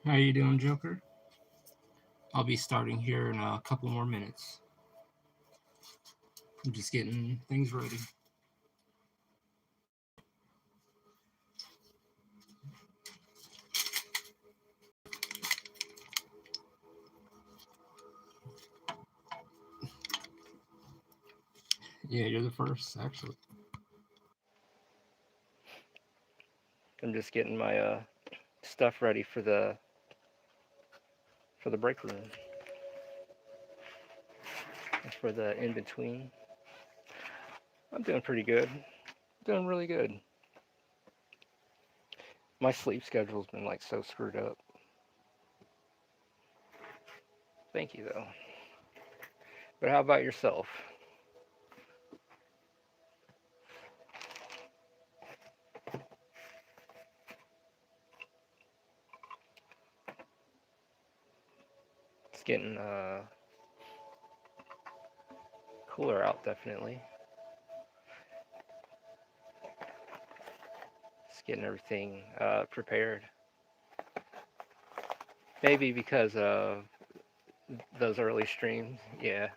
How you doing, Joker? I'll be starting here in a couple more minutes. I'm just getting things ready. Yeah, you're the first, actually. I'm just getting my stuff ready for the break room, for the in between. I'm doing pretty good. Doing really good. My sleep schedule's been like so screwed up. Thank you though. But how about yourself? It's getting cooler out definitely. Just getting everything prepared. Maybe because of those early streams. Yeah,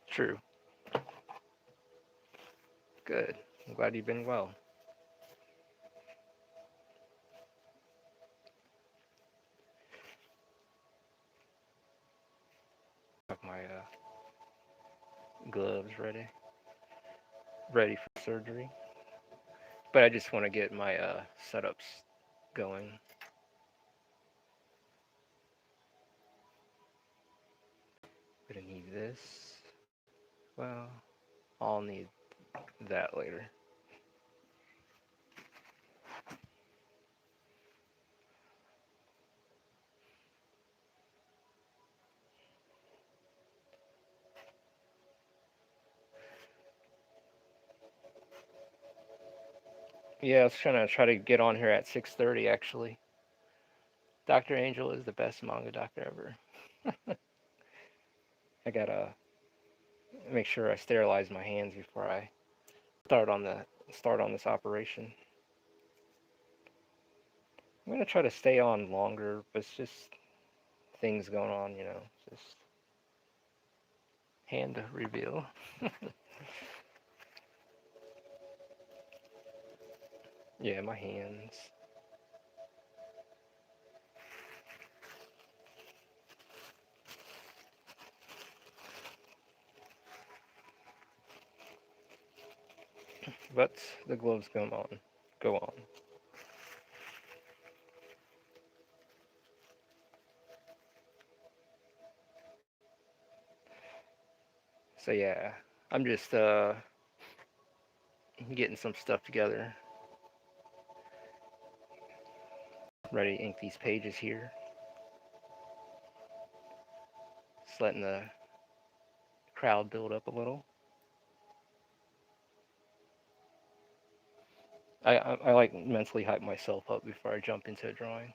true. Good. I'm glad you've been well. Have my gloves ready for surgery. But I just want to get my setups going. Gonna need this. Well, I'll need that later. Yeah, I was try to get on here at 6:30 actually. Dr. Angel is the best manga doctor ever. I gotta make sure I sterilize my hands before I start on this operation. I'm gonna try to stay on longer, but it's just things going on, you know. Just hand reveal. Yeah, my hands. But the gloves go on. Go on. So yeah, I'm just getting some stuff together. Ready to ink these pages here. Just letting the crowd build up a little. I like mentally hype myself up before I jump into a drawing.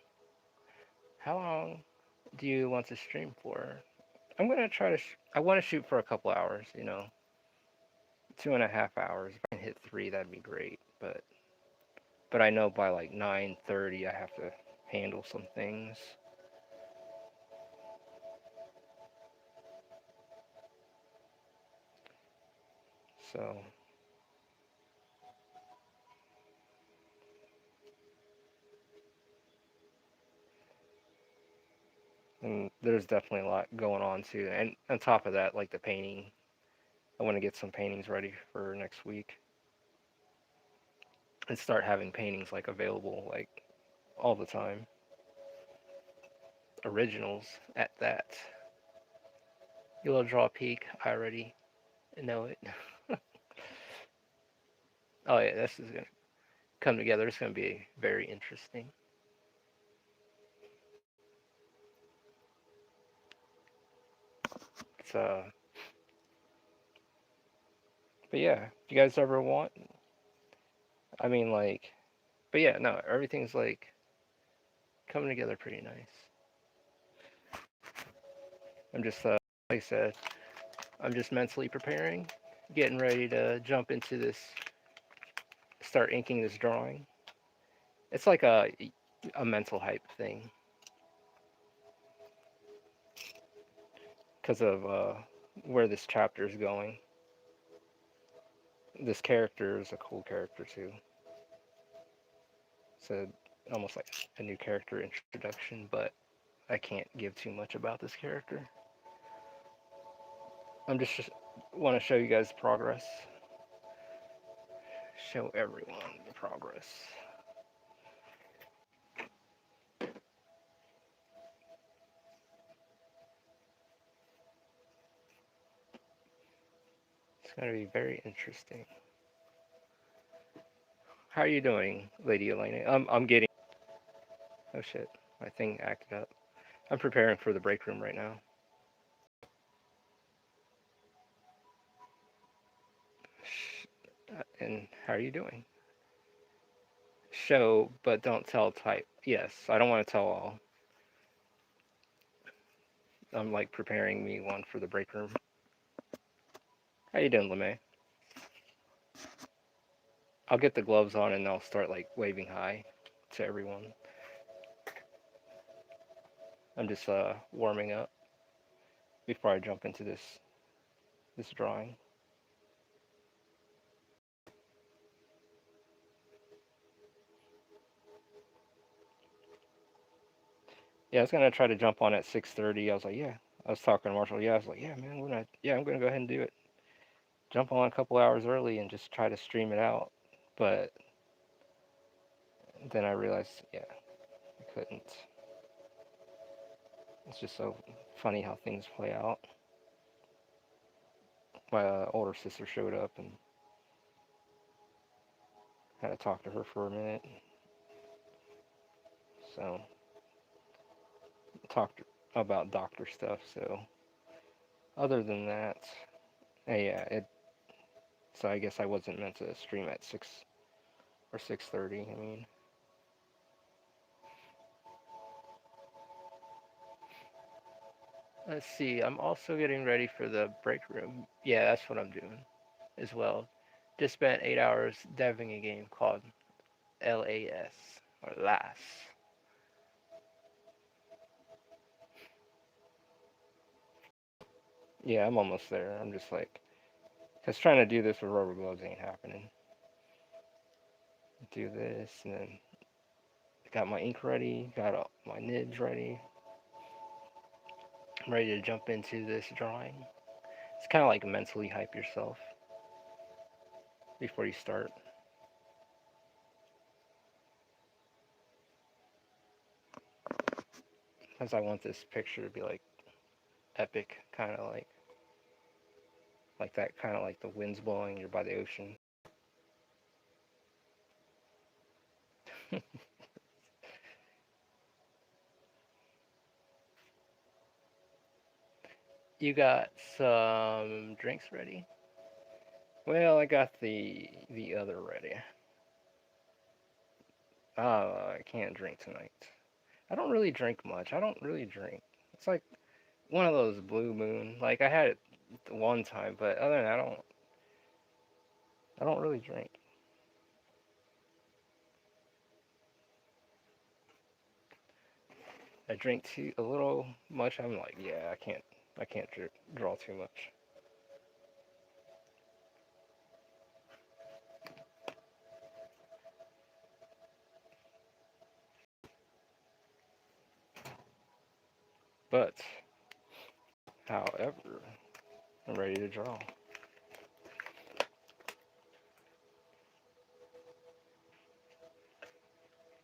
How long do you want to stream for? I'm gonna try to. I want to shoot for a couple hours. You know, 2.5 hours. If I can hit three, that'd be great. But I know by like 9:30 I have to handle some things. So and there's definitely a lot going on too. And on top of that, like the painting, I want to get some paintings ready for next week and start having paintings like available like all the time. Originals at that. You'll draw a peek. I already know it. Oh yeah, this is gonna come together. It's gonna be very interesting. It's but yeah, if you guys ever want, I mean like, but yeah, no, everything's like coming together pretty nice. I'm just like I said, I'm just mentally preparing, getting ready to jump into this, start inking this drawing. It's like a a mental hype thing because of where this chapter is going. This character is a cool character too. So almost like a new character introduction, but I can't give too much about this character. I'm just want to show you guys progress. Show everyone the progress. It's going to be very interesting. How are you doing, Lady Elena? I'm getting. Oh shit, my thing acted up. I'm preparing for the break room right now. And how are you doing? Show, but don't tell type. Yes, I don't want to tell all. I'm like preparing me one for the break room. How you doing, LeMay? I'll get the gloves on and I'll start like waving hi to everyone. I'm just warming up before I jump into this drawing. Yeah, I was gonna try to jump on at 6:30. I was like, yeah. I was talking to Marshall. Yeah, I was like, yeah, man, I'm gonna go ahead and do it. Jump on a couple hours early and just try to stream it out. But then I realized, yeah, I couldn't. It's just so funny how things play out. My older sister showed up and had to talk to her for a minute. So talked about doctor stuff. So other than that, yeah, it. So I guess I wasn't meant to stream at 6 or 6:30. I mean, let's see. I'm also getting ready for the break room. Yeah, that's what I'm doing as well. Just spent 8 hours deving a game called LAS or LAS. Yeah, I'm almost there. I'm just like, cause trying to do this with rubber gloves ain't happening. Do this and then got my ink ready, got all my nibs ready. I'm ready to jump into this drawing. It's kind of like mentally hype yourself before you start. Because I want this picture to be like epic, kind of like that, kind of like the wind's blowing, you're by the ocean. You got some drinks ready? Well, I got the other ready. I can't drink tonight. I don't really drink much. I don't really drink. It's like one of those blue moon. Like I had it one time, but other than that, I don't really drink. I drink too a little much. I'm like, yeah, I can't draw too much. But, however, I'm ready to draw.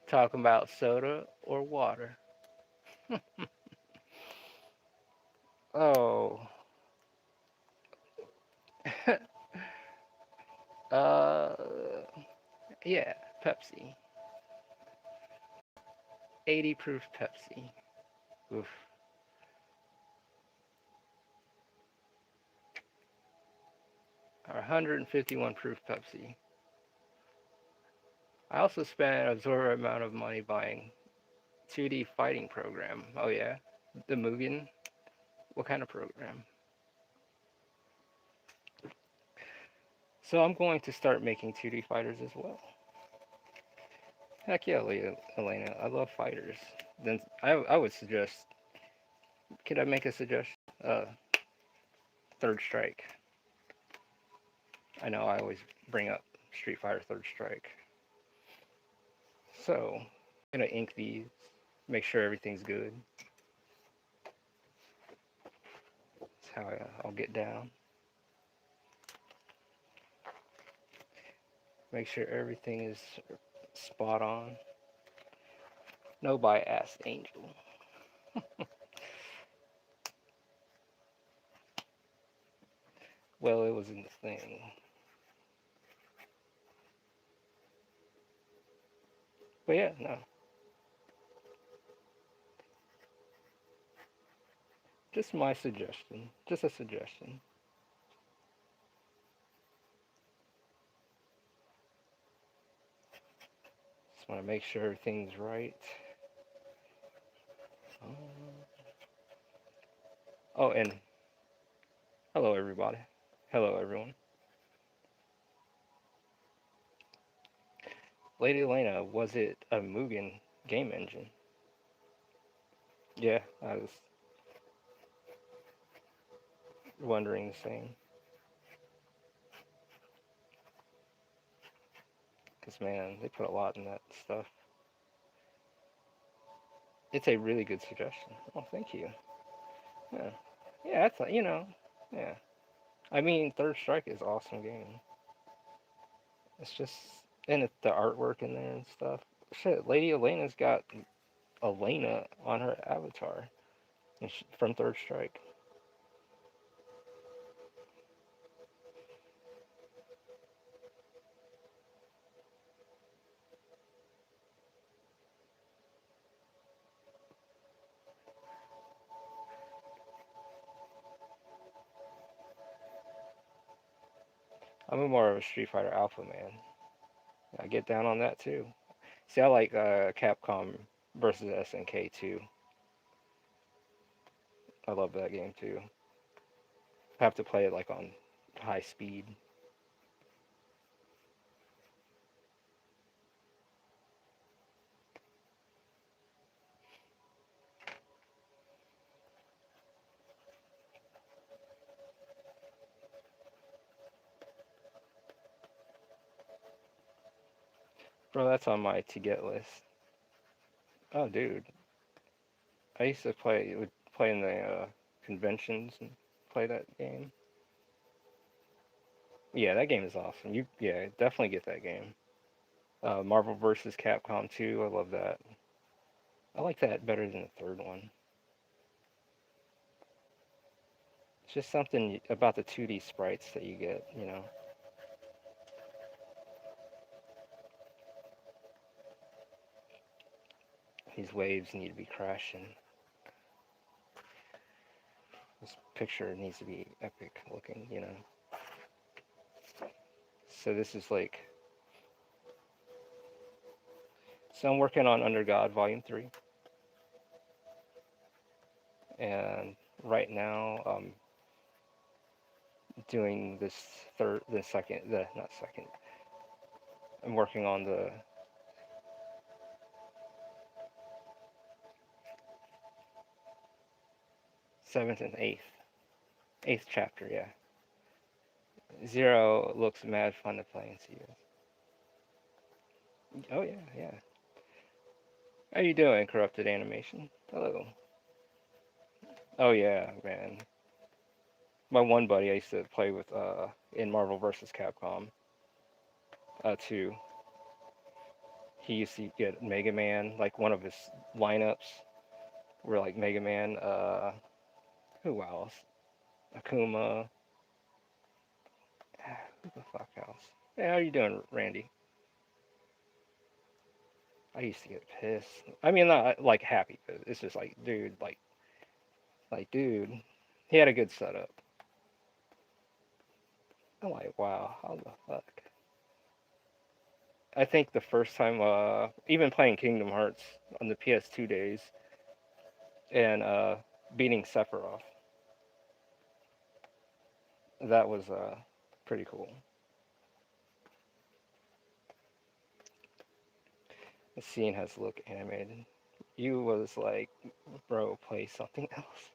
Talking about soda or water. Oh, uh, yeah, Pepsi. 80 proof Pepsi. Oof. Or 151 proof Pepsi. I also spent an absurd amount of money buying 2D fighting program. Oh yeah, the Mugen. What kind of program? So I'm going to start making 2D fighters as well. Heck yeah, Elena. I love fighters. Then I would suggest. Could I make a suggestion? Third Strike. I know I always bring up Street Fighter Third Strike. So, I'm gonna ink these, make sure everything's good. That's how I'll get down. Make sure everything is spot on. Nobody asked Angel. Well, it was in the thing. But yeah, no. Just my suggestion. Just a suggestion. Just want to make sure everything's right. Oh, and hello, everybody. Hello, everyone. Lady Elena, was it a Mugen game engine? Yeah, I was wondering the same. Because, man, they put a lot in that stuff. It's a really good suggestion. Oh, thank you. Yeah, yeah, that's, yeah. I mean, Third Strike is an awesome game. It's just, and the artwork in there and stuff. Shit, Lady Elena's got Elena on her avatar from Third Strike. I'm more of a Street Fighter Alpha man. I get down on that too. See, I like Capcom versus SNK too. I love that game too. I have to play it like on high speed. Bro, that's on my to get list. Oh, dude, I used to would play in the conventions and play that game. Yeah, that game is awesome. Yeah, definitely get that game. Marvel vs. Capcom 2, I love that. I like that better than the third one. It's just something about the 2D sprites that you get. These waves need to be crashing. This picture needs to be epic looking. So this is like, so I'm working on Under God Volume 3. And right now, doing not second, I'm working on the 7th and 8th chapter, yeah. Zero looks mad fun to play in CS. Oh yeah, yeah. How you doing, Corrupted Animation? Hello. Oh yeah, man. My one buddy I used to play with in Marvel vs. Capcom 2. He used to get Mega Man, like one of his lineups were like Mega Man, who else? Akuma. Who the fuck else? Hey, how you doing, Randy? I used to get pissed. I mean, not like happy, but it's just like, dude, dude, he had a good setup. I'm like, wow, how the fuck? I think the first time, even playing Kingdom Hearts on the PS2 days, and beating Sephiroth, that was pretty cool. The scene has to look animated. You was like, bro, play something else.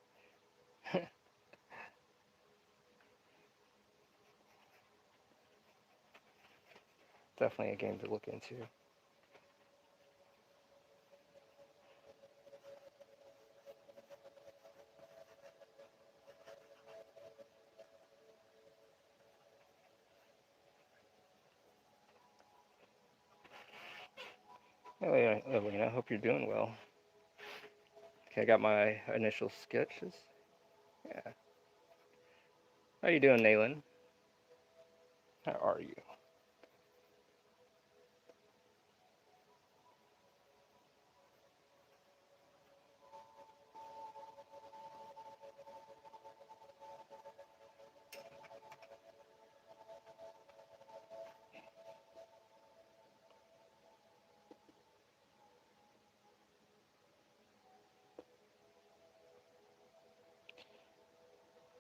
Definitely a game to look into. Oh yeah, Lena, I hope you're doing well. Okay, I got my initial sketches. Yeah. How you doing, Nayland? How are you?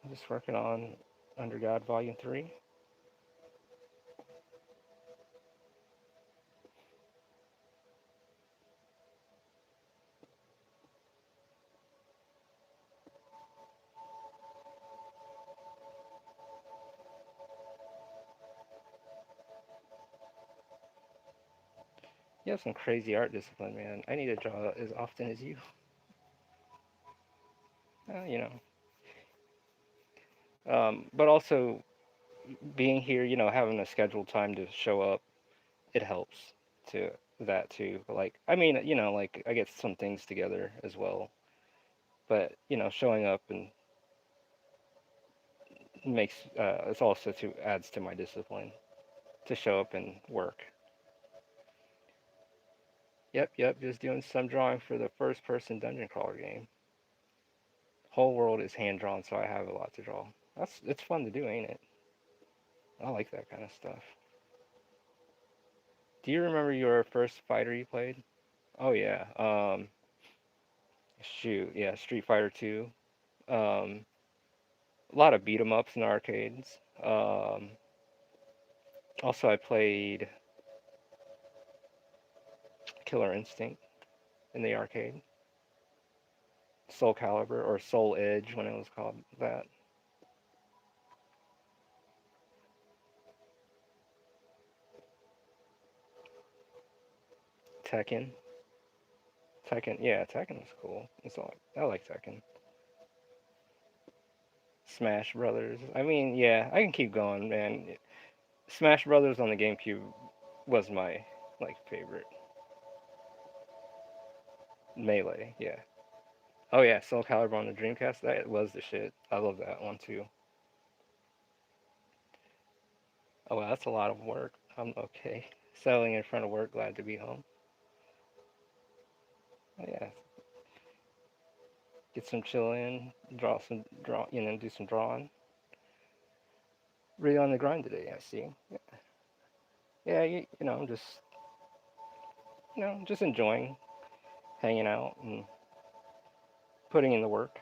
I'm just working on Under God Volume 3. You have some crazy art discipline, man. I need to draw as often as you. You know. But also being here, having a scheduled time to show up, it helps to that too. Like, I mean, like I get some things together as well. But, showing up and makes it's also to adds to my discipline to show up and work. Yep, just doing some drawing for the first person dungeon crawler game. Whole world is hand drawn, so I have a lot to draw. It's fun to do, ain't it? I like that kind of stuff. Do you remember your first fighter you played? Oh yeah. Shoot, yeah, Street Fighter 2. Um, a lot of beat 'em ups in arcades. Also, I played Killer Instinct in the arcade. Soul Calibur or Soul Edge when it was called that. Tekken. Tekken, yeah, Tekken was cool. I like Tekken. Smash Brothers. I mean, yeah, I can keep going, man. Smash Brothers on the GameCube was my like favorite. Melee, yeah. Oh yeah, Soul Calibur on the Dreamcast. That was the shit. I love that one too. Oh wow, that's a lot of work. I'm okay. Settling in front of work, glad to be home. Oh, yeah, get some chill in, do some drawing. Really on the grind today, I see. Yeah, I'm just just enjoying hanging out and putting in the work.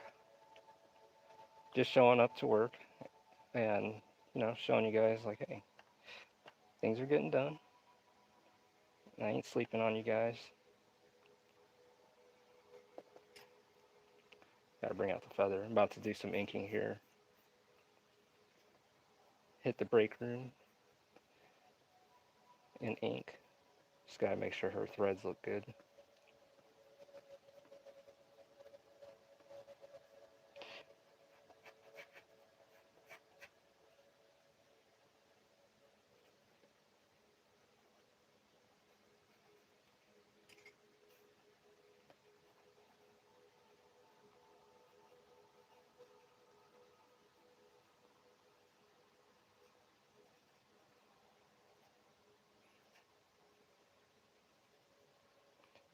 Just showing up to work and showing you guys like, hey, things are getting done. I ain't sleeping on you guys. Gotta bring out the feather. I'm about to do some inking here. Hit the break room and ink. Just gotta make sure her threads look good.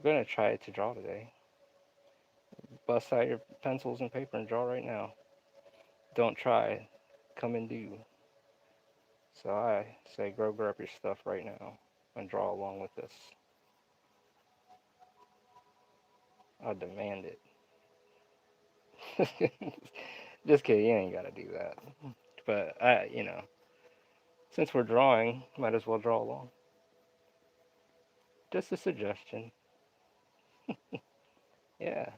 I'm gonna try to draw today. Bust out your pencils and paper and draw right now. Don't try, come and do. So I say go grab your stuff right now and draw along with this. I demand it. Just kidding, you ain't gotta do that. But since we're drawing, might as well draw along. Just a suggestion. Yeah.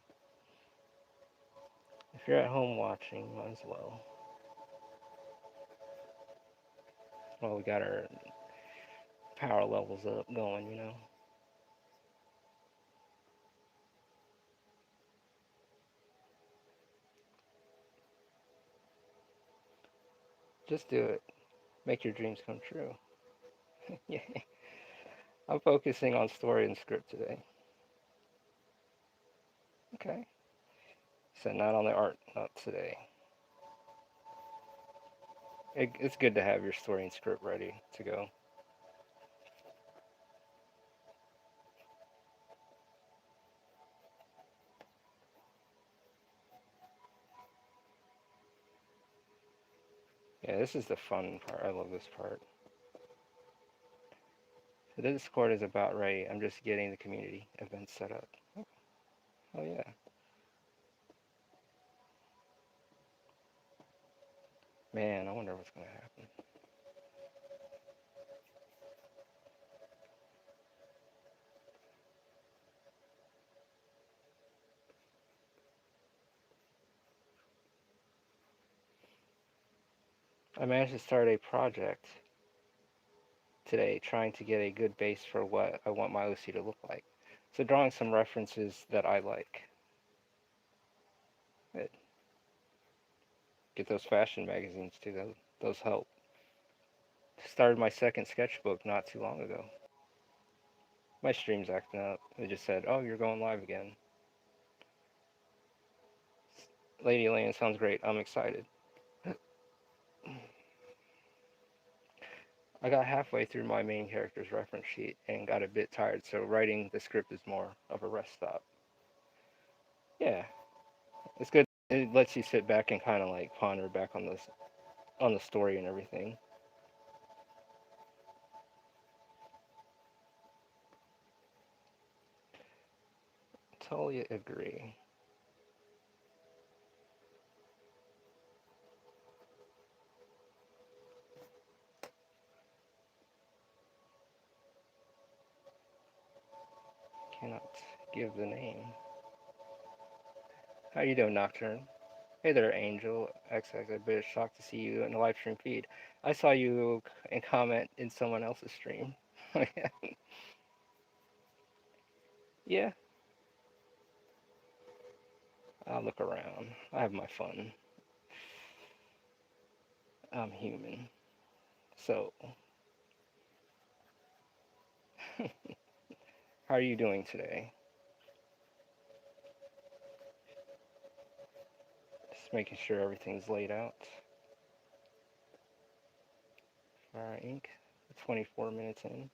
If you're at home watching, might as well. Well, we got our power levels up going, you know. Just do it. Make your dreams come true. Yeah. I'm focusing on story and script today. Okay. So not on the art, not today. It's good to have your story and script ready to go. Yeah, this is the fun part. I love this part. So the Discord is about ready. I'm just getting the community event set up. Oh yeah. Man, I wonder what's gonna happen. I managed to start a project today trying to get a good base for what I want my OC to look like. So drawing some references that I like. Good. Get those fashion magazines too. Those help. Started my second sketchbook not too long ago. My stream's acting up. They just said, "Oh, you're going live again." Lady Elaine sounds great. I'm excited. I got halfway through my main character's reference sheet and got a bit tired, so writing the script is more of a rest stop. Yeah, it's good. It lets you sit back and kind of like ponder back on the story and everything. Totally agree. Cannot give the name. How you doing, Nocturne? Hey there, Angel XX. A bit shocked to see you in the live stream feed. I saw you and comment in someone else's stream. Yeah, I'll look around. I have my fun. I'm human. So, how are you doing today? Just making sure everything's laid out. Alright, Inc. 24 minutes in.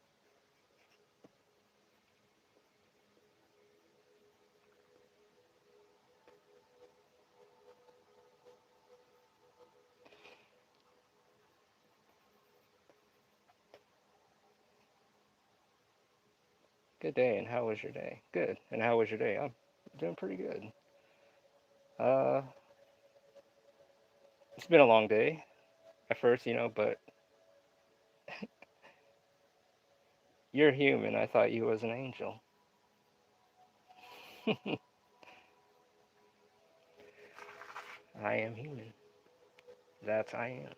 Good day, and how was your day? Good. And how was your day? I'm doing pretty good. Uh, it's been a long day at first, but you're human. I thought you was an angel. I am human. That's I am.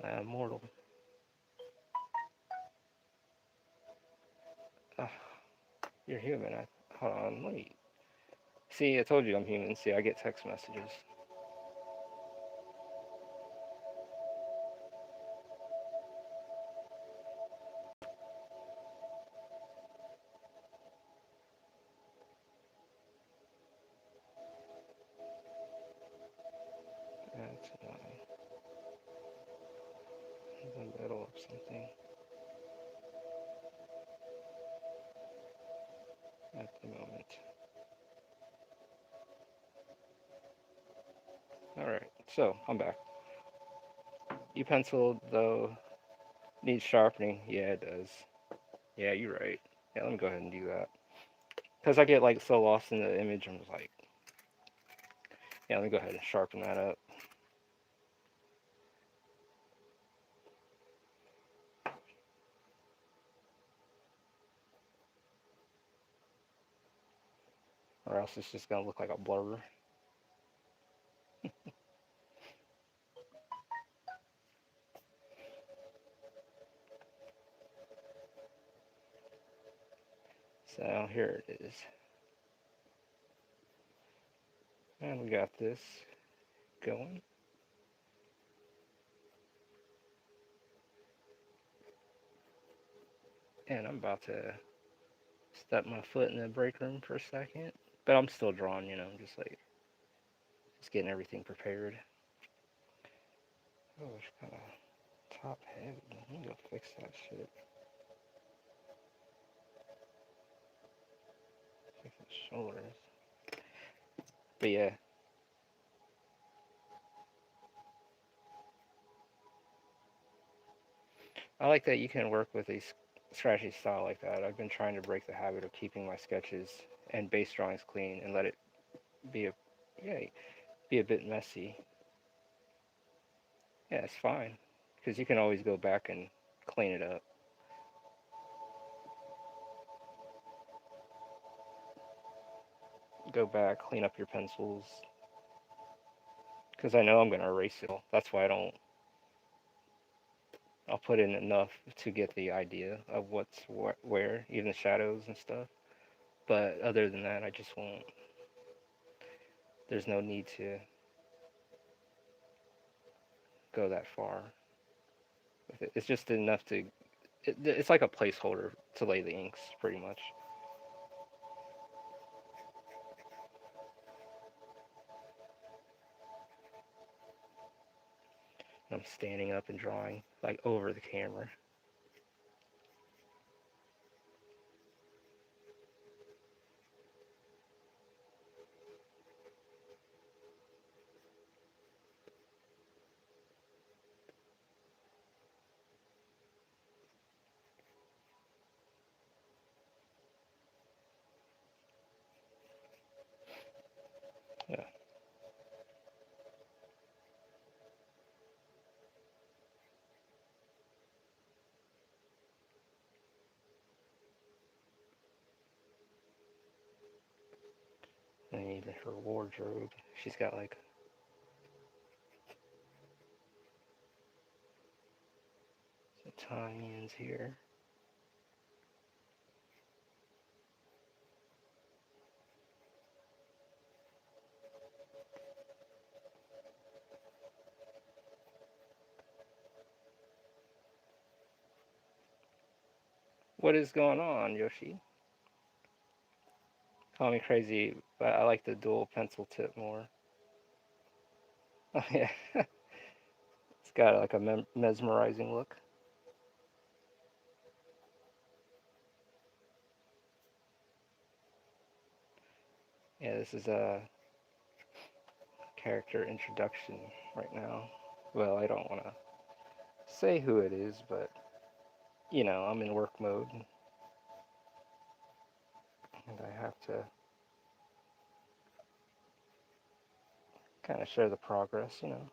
I am mortal. Uh, you're human. Hold on, wait. See, I told you I'm human. See, I get text messages. That's in the middle of something at the moment. Alright, so I'm back. You pencil, though, needs sharpening. Yeah, it does. Yeah, you're right. Yeah, let me go ahead and do that. Because I get like so lost in the image, I'm just like, yeah, let me go ahead and sharpen that up. or else it's just gonna look like a blur. So here it is. And we got this going. And I'm about to step my foot in the break room for a second. But I'm still drawing, you know, just getting everything prepared. Oh, it's kind of top heavy. Let me go fix that shit. Fix the shoulders. But yeah. I like that you can work with a scratchy style like that. I've been trying to break the habit of keeping my sketches and base drawings clean and let it be a yeah, be a bit messy. Yeah, it's fine because you can always go back and clean it up. Go back, clean up your pencils because I know I'm going to erase it all. That's why I don't. I'll put in enough to get the idea of what's where, even the shadows and stuff. But other than that, I just won't. There's no need to go that far with it. It's just enough to. It's like a placeholder to lay the inks, pretty much. I'm standing up and drawing like over the camera. Yeah. And even her wardrobe, she's got like some tie-ins here. What is going on, Yoshi? Call me crazy, but I like the dual pencil tip more. Oh yeah, it's got like a mesmerizing look. Yeah, this is a character introduction right now. Well, I don't want to say who it is, but you know, I'm in work mode and I have to kind of share the progress, you know.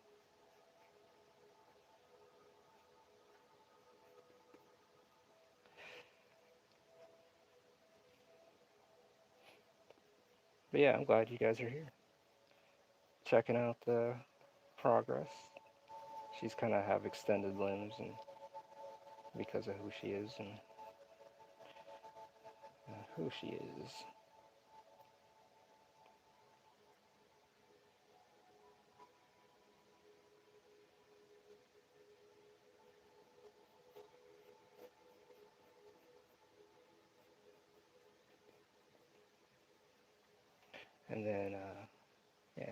But yeah, I'm glad you guys are here checking out the progress. She's kind of have extended limbs and because of who she is and who she is. And then, yeah.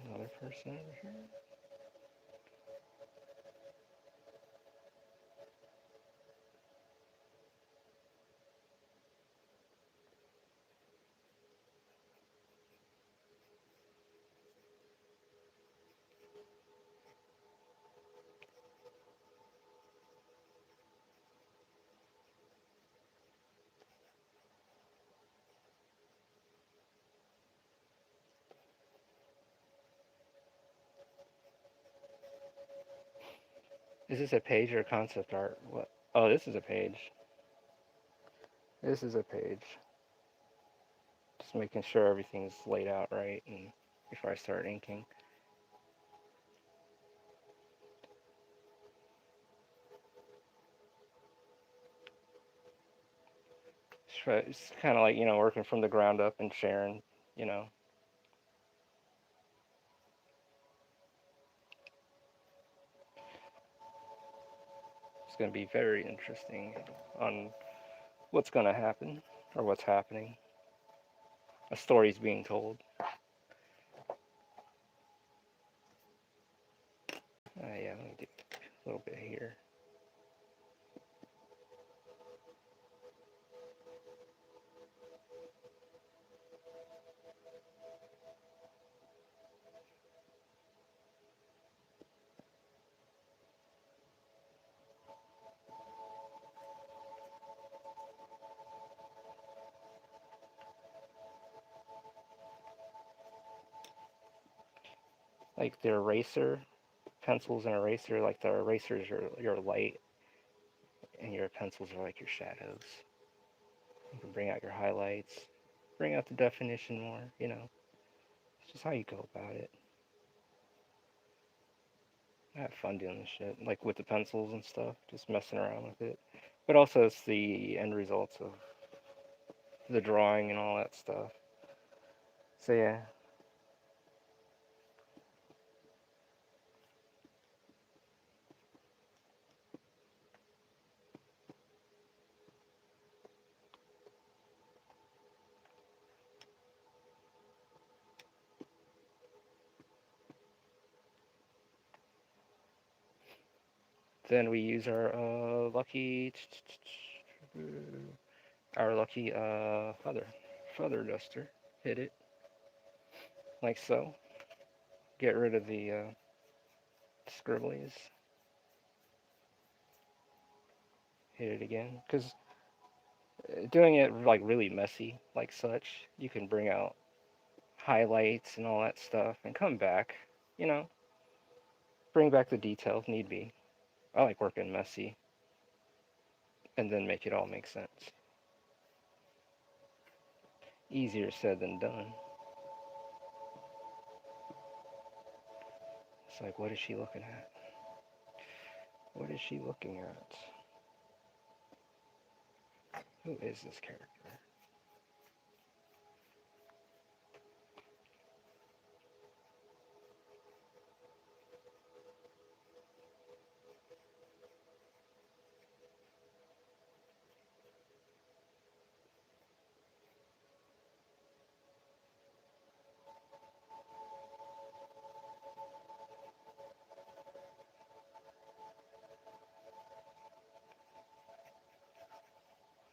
Another person over here. Is this a page or concept art? What? Oh, this is a page. This is a page. Just making sure everything's laid out right and before I start inking. It's kind of like, working from the ground up and sharing, you know. It's going to be very interesting on what's going to happen or what's happening. A story's being told. Yeah, let me do a little bit here. Like the eraser, pencils and eraser, like the eraser's your light and your pencils are like your shadows. You can bring out your highlights, bring out the definition more, It's just how you go about it. I have fun doing this shit, like with the pencils and stuff, just messing around with it. But also it's the end results of the drawing and all that stuff. So yeah. Then we use our lucky feather duster. Hit it like so. Get rid of the scribblies. Hit it again, because doing it like really messy, like such, you can bring out highlights and all that stuff, and come back. You know, bring back the details need be. I like working messy, and then make it all make sense. Easier said than done. It's like, what is she looking at? What is she looking at? Who is this character?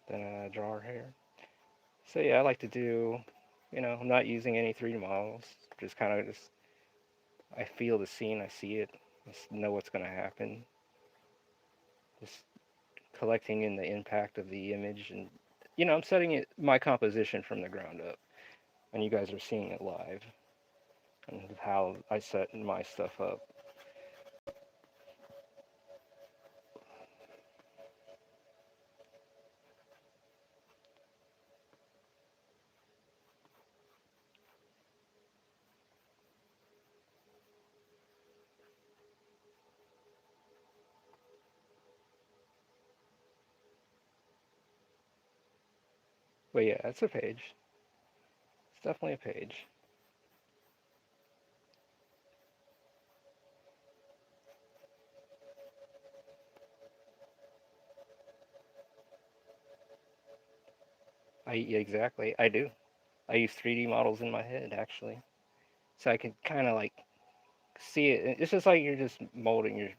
Then draw her hair. So yeah, I like to do, I'm not using any 3D models. Just kind of I feel the scene, I see it, just know what's going to happen. Just collecting in the impact of the image, and I'm setting it my composition from the ground up, and you guys are seeing it live, and how I set my stuff up. But yeah, it's a page. It's definitely a page. Exactly, I do. I use 3D models in my head actually, so I can kind of like see it. It's just like you're just molding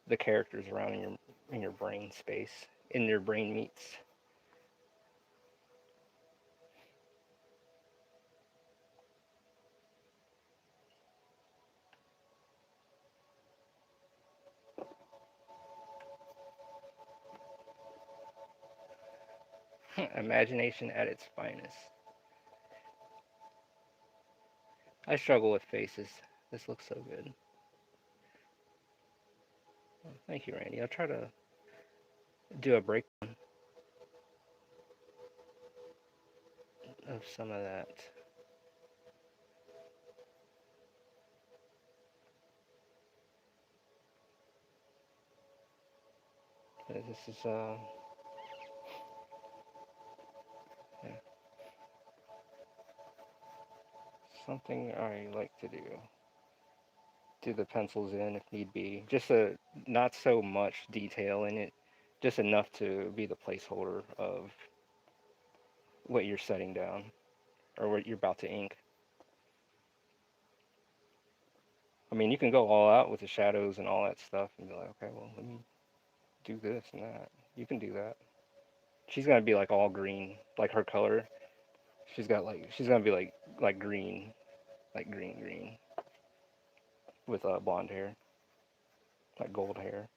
the characters around in your brain space, in your brain meats. Imagination at its finest. I struggle with faces. This looks so good. Well, thank you, Randy. I'll try to do a break. of some of that. This is yeah, something I like to do. Do the pencils in if need be. Just a not so much detail in it, just enough to be the placeholder of what you're setting down or what you're about to ink. I mean, you can go all out with the shadows and all that stuff and be like, okay, well, let me do this and that. You can do that. She's gonna be like all green, like her color. She's gonna be like green, like green with blonde hair, like gold hair.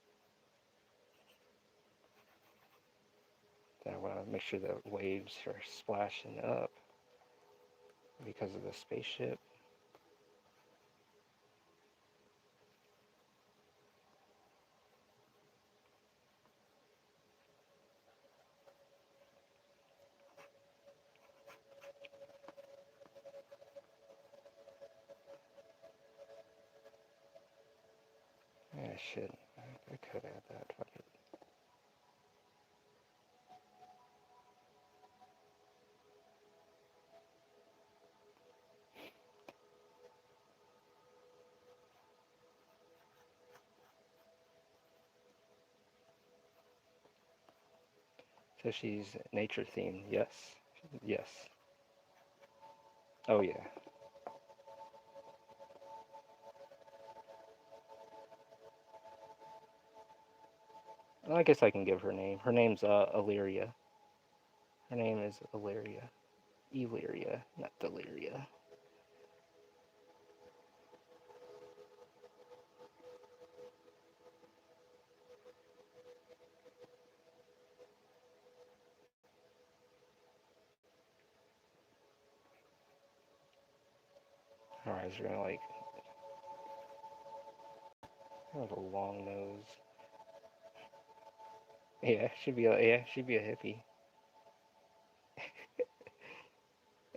Then I want to make sure the waves are splashing up because of the spaceship. Yeah, I should. I could add that. Fuck it. So she's nature themed. Yes. Yes. Oh yeah. Well, I guess I can give her name. Her name's Illyria. Her name is Illyria. Illyria, not Deliria. Her eyes are gonna like have a long nose. Yeah, she'd be a hippie.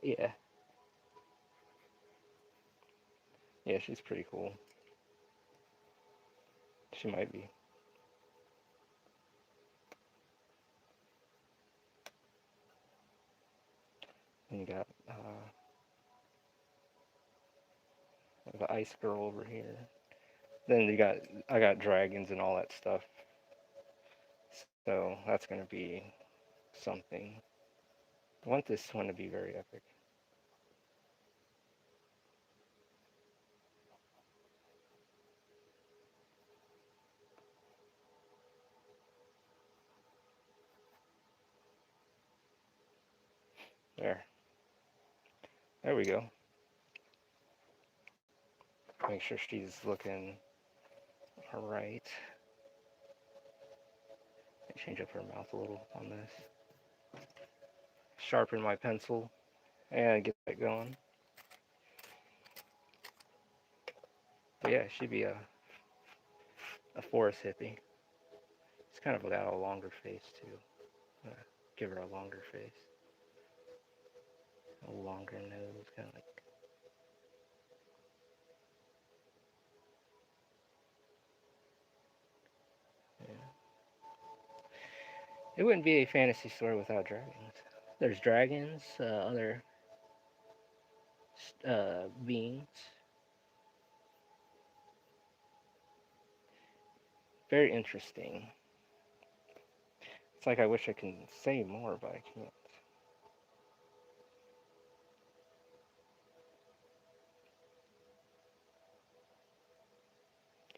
Yeah. Yeah, she's pretty cool. She might be. And you got the ice girl over here. Then I got dragons and all that stuff. So that's gonna be something. I want this one to be very epic. There. There we go. Make sure she's looking alright. Change up her mouth a little on this. Sharpen my pencil and get that going. But yeah, she'd be a forest hippie. It's kind of got a longer face too. Give her a longer face. A longer nose, kind of like. Yeah. It wouldn't be a fantasy story without dragons. There's dragons, other beings. Very interesting. It's like I wish I could say more, but I can't.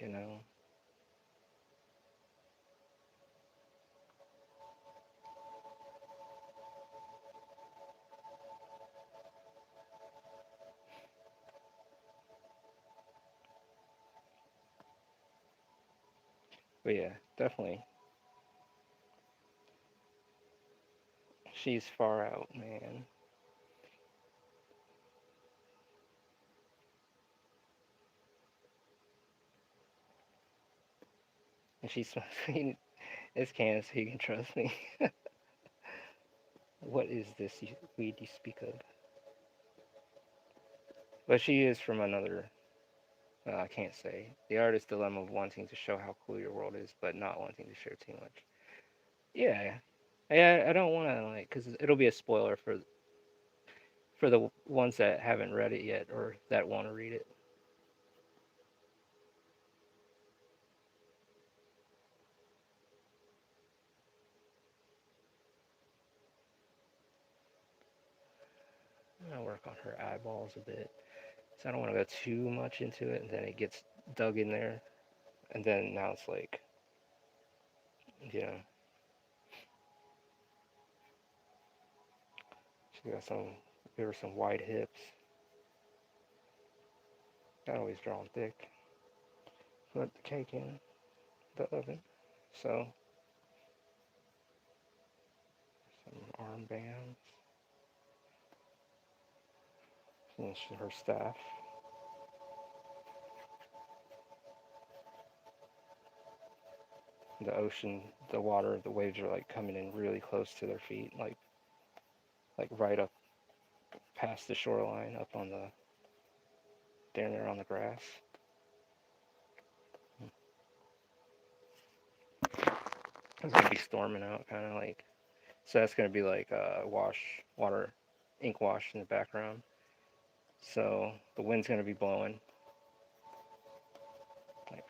You know. But yeah, definitely. She's far out, man. And she's it's Candace, so you can trust me. What is this weed you speak of? But she is from another. I can't say. The artist's dilemma of wanting to show how cool your world is, but not wanting to share too much. Yeah, I don't want to like, cause it'll be a spoiler for the ones that haven't read it yet or that want to read it. I'm gonna work on her eyeballs a bit, so I don't want to go too much into it, and then it gets dug in there, and then now it's like, you know, she got some, give her some wide hips. Not always drawn thick. Put the cake in the oven. So some armbands. Finish her staff. The ocean, the water, the waves are like coming in really close to their feet, like right up past the shoreline, up on the down there on the grass. It's gonna be storming out, kind of like. So that's gonna be like water, ink wash in the background. So the wind's gonna be blowing. Like,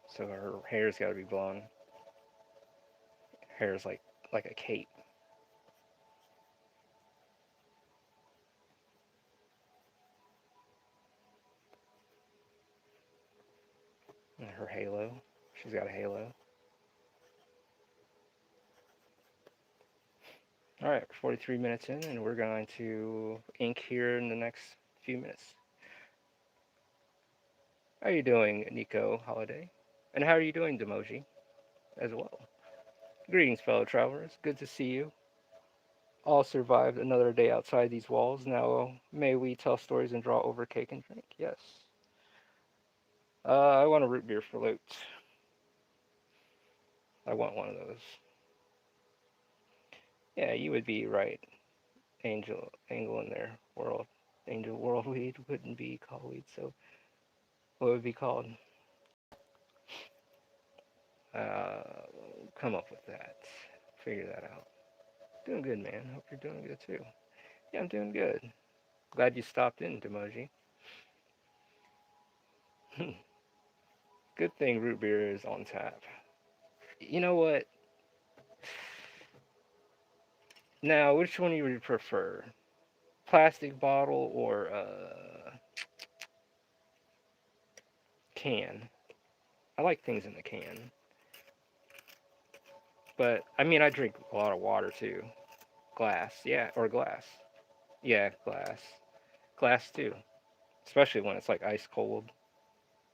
so her hair's got to be blown. Hair's like a cape. And her halo. She's got a halo. All right, 43 minutes in, and we're going to ink here in the next few minutes. How are you doing, Nico Holiday? And how are you doing, Demoji, as well? Greetings, fellow travelers. Good to see you. All survived another day outside these walls. Now, may we tell stories and draw over cake and drink? Yes. I want a root beer for loot. I want one of those. Yeah, you would be right. Angle in their world. Angel world weed wouldn't be called weed, so what would it be called? Uh, come up with that. Figure that out. Doing good, man. Hope you're doing good too. Yeah, I'm doing good. Glad you stopped in, Demoji. Good thing root beer is on tap. You know what? Now, which one you would prefer? Plastic bottle or can? I like things in the can. But, I mean, I drink a lot of water too. Glass, yeah, or glass. Yeah, glass. Glass too. Especially when it's like ice cold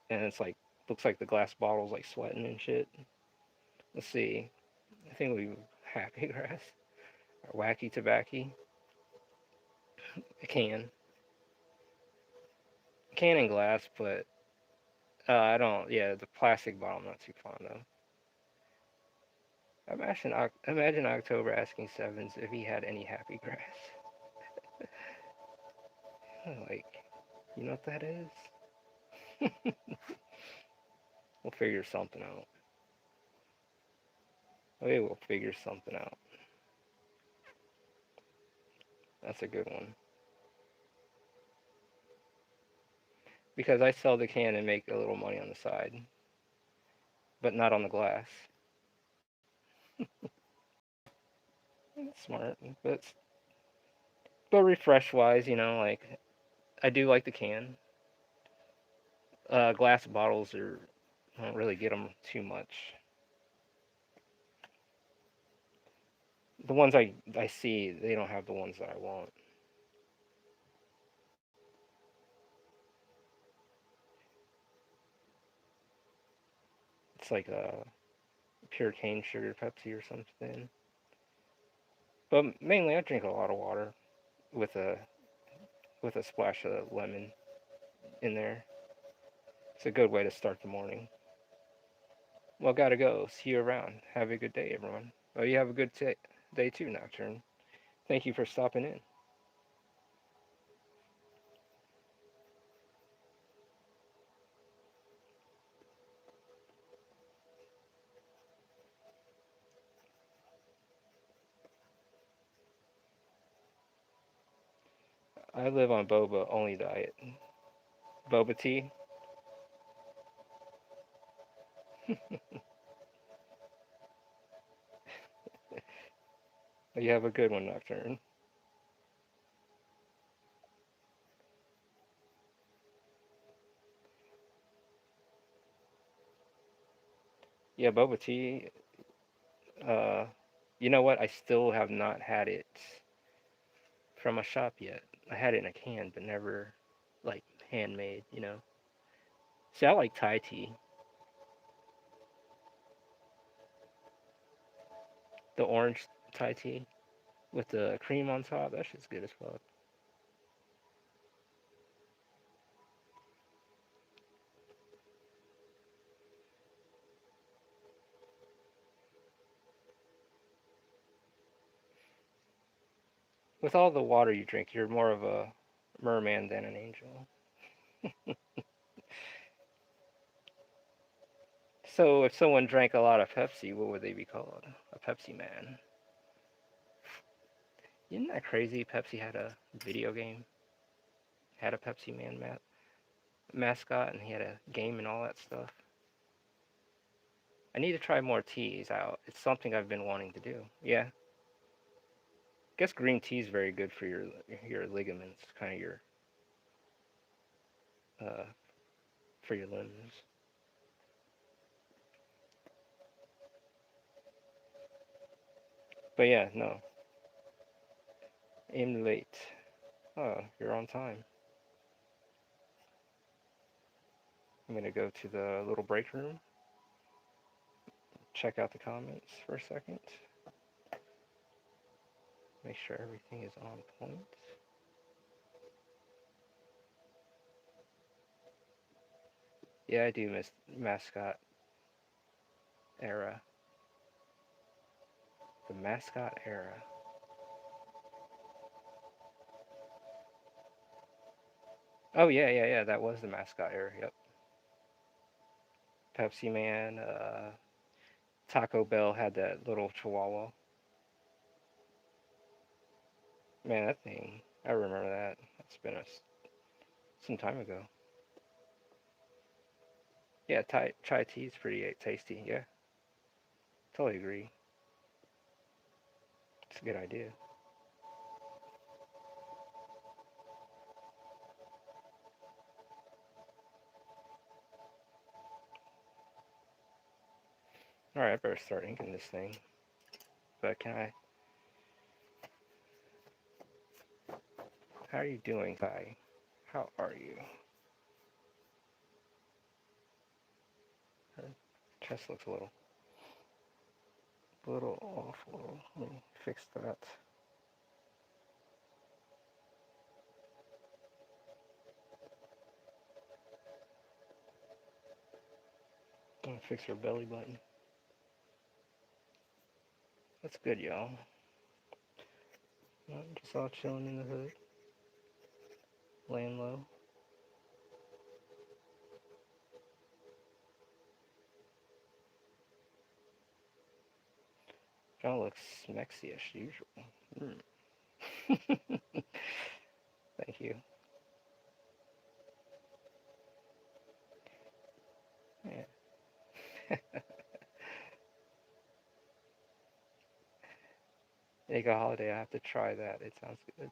and it's like looks like the glass bottle's like sweating and shit. Let's see. I think we happy grass or wacky tobacco. A can and glass, but I don't. Yeah, the plastic bottle I'm not too fond of. Imagine October asking Sevens if he had any happy grass. Like, you know what that is? We'll figure something out. We will figure something out. That's a good one. Because I sell the can and make a little money on the side, but not on the glass. It's smart, but refresh wise, like I do like the can. Glass bottles are I don't really get them too much. The ones I see, they don't have the ones that I want. It's like a pure cane sugar Pepsi or something. But mainly, I drink a lot of water with a splash of lemon in there. It's a good way to start the morning. Well, gotta go. See you around. Have a good day, everyone. Oh, you have a good day too, Nocturne. Thank you for stopping in. I live on boba only diet. Boba tea. You have a good one, Nocturne. Yeah, boba tea. Uh, you know what? I still have not had it from a shop yet. I had it in a can, but never like handmade. See, I like Thai tea. The orange Thai tea with the cream on top. That shit's good as fuck. With all the water you drink, you're more of a merman than an angel. So if someone drank a lot of Pepsi, what would they be called? A Pepsi man. Isn't that crazy? Pepsi had a video game, had a Pepsi man mascot, and he had a game and all that stuff. I need to try more teas out. It's something I've been wanting to do. Yeah. I guess green tea is very good for your ligaments, kind of your uh for your limbs. But yeah, no. Aim late. Oh, you're on time. I'm gonna go to the little break room, check out the comments for a second, make sure everything is on point. Yeah, I do miss mascot era. The mascot era. Oh yeah, yeah, yeah. That was the mascot era. Yep. Pepsi Man. Taco Bell had that little Chihuahua. Man, that thing. I remember that. That's been some time ago. Yeah, chai tea is pretty tasty. Yeah, totally agree. It's a good idea. All right, I better start inking this thing. But can I? How are you doing, Kai? How are you? Her chest looks a little off. Let me fix that. I'm gonna fix her belly button. That's good, y'all. Just all chilling in the hood, laying low. John looks smexy as usual. Mm. Thank you. Yeah. Eggo holiday. I have to try that. It sounds good.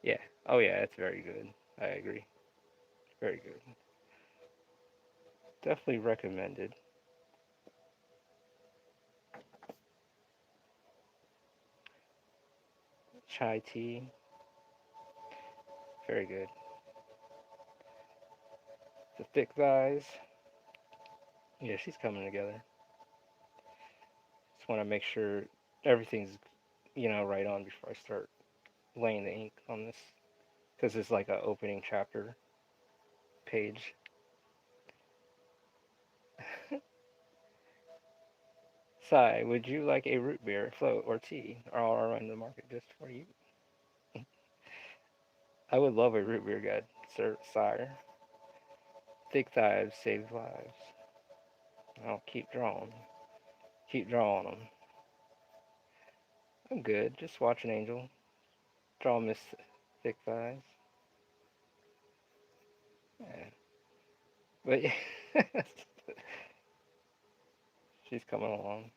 Yeah. Oh yeah, it's very good. I agree. Very good. Definitely recommended. Chai tea. Very good. The thick thighs. Yeah, she's coming together. Just want to make sure everything's right on before I start laying the ink on this because it's like a opening chapter page. Sai, would you like a root beer, float, or tea? Or I'll run the market just for you. I would love a root beer guide, sir, sire. Thick thighs save lives. I'll keep drawing. Keep drawing them. I'm good. Just watch an angel. Draw Miss Thick Thighs. Yeah. But yeah, she's coming along.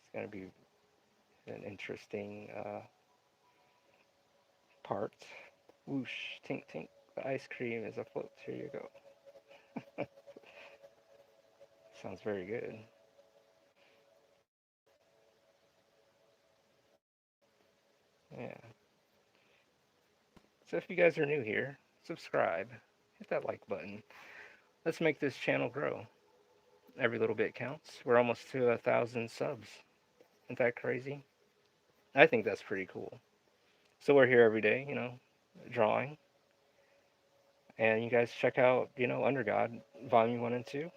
It's going to be an interesting part. Whoosh, tink, tink. The ice cream is afloat. Here you go. Sounds very good. Yeah. So if you guys are new here, subscribe. Hit that like button. Let's make this channel grow. Every little bit counts. We're almost to 1,000 subs. Isn't that crazy? I think that's pretty cool. So we're here every day, drawing. And you guys check out, Under God, Volume 1 and 2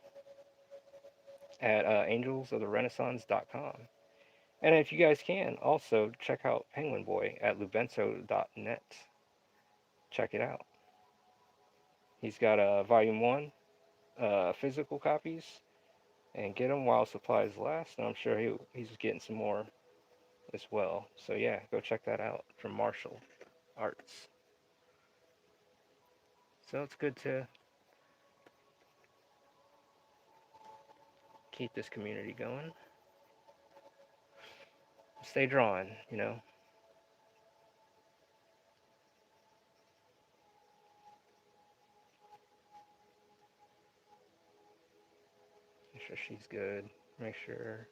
at angelsoftherenaissance.com. And if you guys can, also check out Penguin Boy at lubento.net. Check it out. He's got Volume 1 physical copies, and get them while supplies last. And I'm sure he's getting some more as well. So yeah, go check that out from Martial Arts. So it's good to keep this community going. Stay drawing. Make sure she's good. Make sure.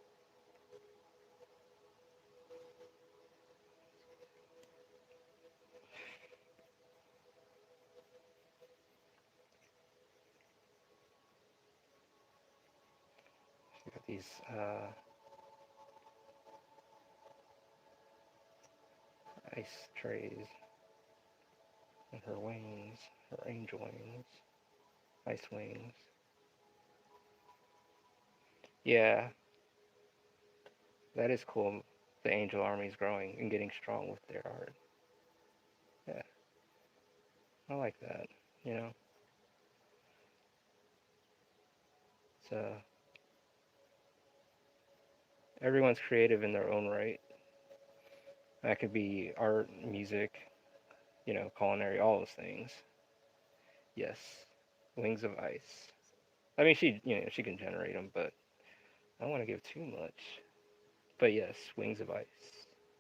We got these ice trays and her wings, her angel wings, ice wings. Yeah, that is cool. The angel army is growing and getting strong with their art. Yeah, I like that. So everyone's creative in their own right. That could be art, music, culinary, all those things. Yes, wings of ice. I mean, she can generate them, but I don't want to give too much. But yes, wings of ice.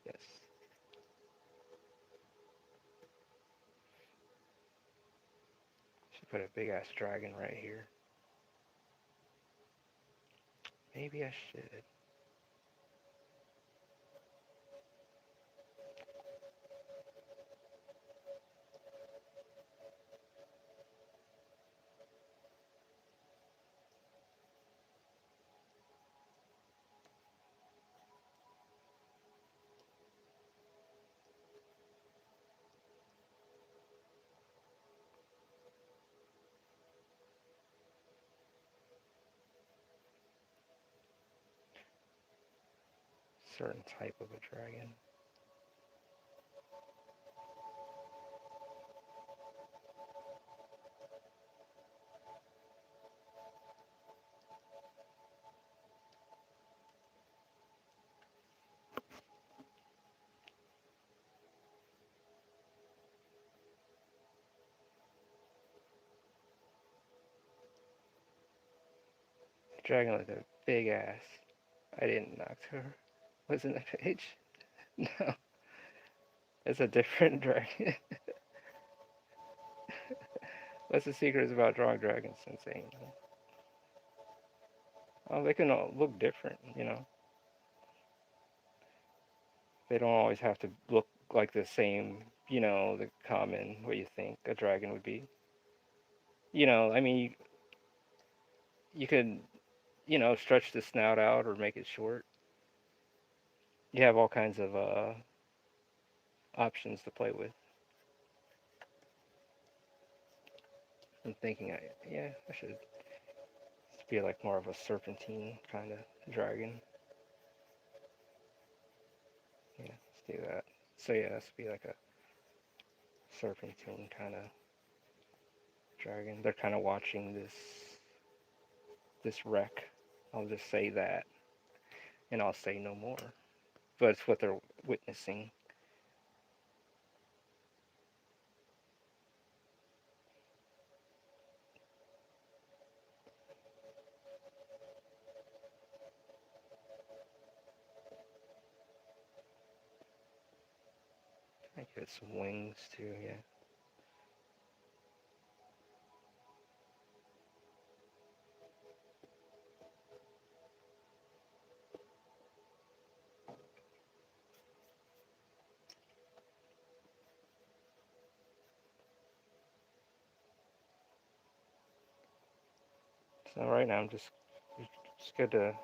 Yes. Should put a big ass dragon right here. Maybe I should. Certain type of a dragon. A dragon with a big ass. I didn't knock her. What's in the page? No. It's a different dragon. What's the secret about drawing dragons? Insane. Oh, they can all look different. They don't always have to look like the same, the common, what you think a dragon would be. I mean, you could, stretch the snout out or make it short. You have all kinds of options to play with. I'm thinking, yeah, I should be like more of a serpentine kind of dragon. Yeah, let's do that. So yeah, this would be like a serpentine kind of dragon. They're kind of watching this wreck. I'll just say that, and I'll say no more. But it's what they're witnessing. I give it some wings too, yeah. So right now I'm just good to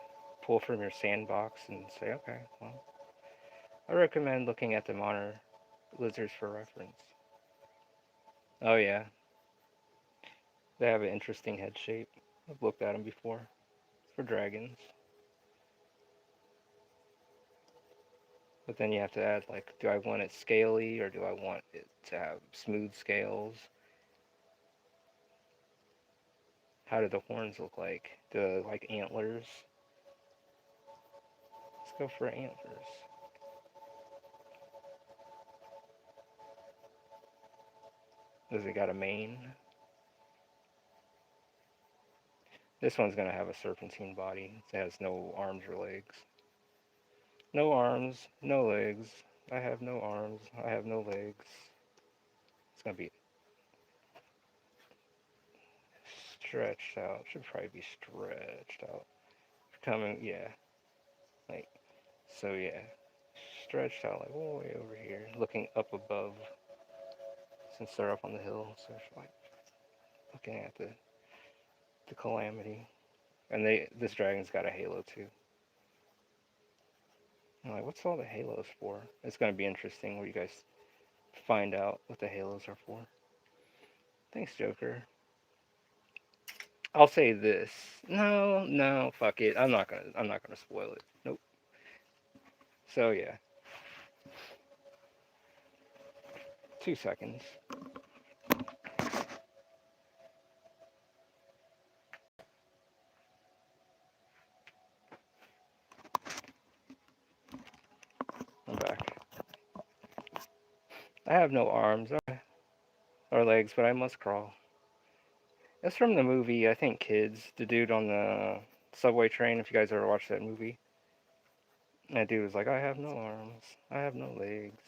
pull from your sandbox and say, okay, well, I recommend looking at the monitor lizards for reference. Oh yeah, they have an interesting head shape. I've looked at them before. It's for dragons. But then you have to add, like, do I want it scaly or do I want it to have smooth scales? How do the horns look like? Do they look like antlers? Let's go for antlers. Does it got a mane? This one's going to have a serpentine body. It has no arms or legs. No arms, no legs. I have no arms. I have no legs. It's going to be stretched out. Should probably be stretched out. Coming, yeah. Like, so yeah. Stretched out like all the way over here. Looking up above. Since they're up on the hill. So it's like looking at the calamity. And this dragon's got a halo too. I'm like, what's all the halos for? It's going to be interesting when you guys find out what the halos are for. Thanks, Joker. I'll say this. No, fuck it. I'm not gonna spoil it. Nope. So yeah. 2 seconds. I'm back. I have no arms or legs, but I must crawl. It's from the movie, I think, Kids. The dude on the subway train, if you guys ever watched that movie. That dude was like, I have no arms. I have no legs.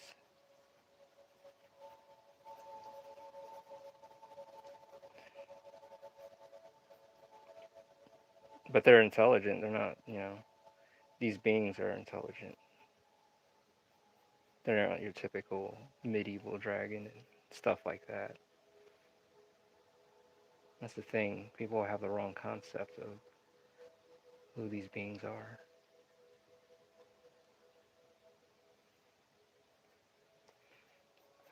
But they're intelligent. They're not, these beings are intelligent. They're not your typical medieval dragon and stuff like that. That's the thing. People have the wrong concept of who these beings are.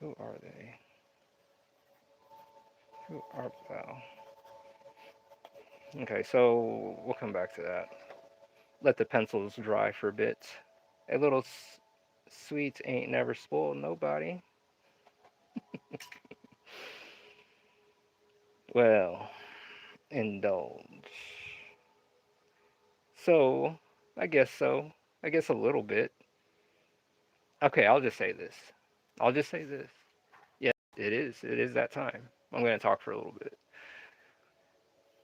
Who are they? Who art thou? Okay, so we'll come back to that. Let the pencils dry for a bit. A little sweet ain't never spoiled nobody. Well, indulge. So, I guess so. I guess a little bit. Okay, I'll just say this. Yeah, it is. It is that time. I'm going to talk for a little bit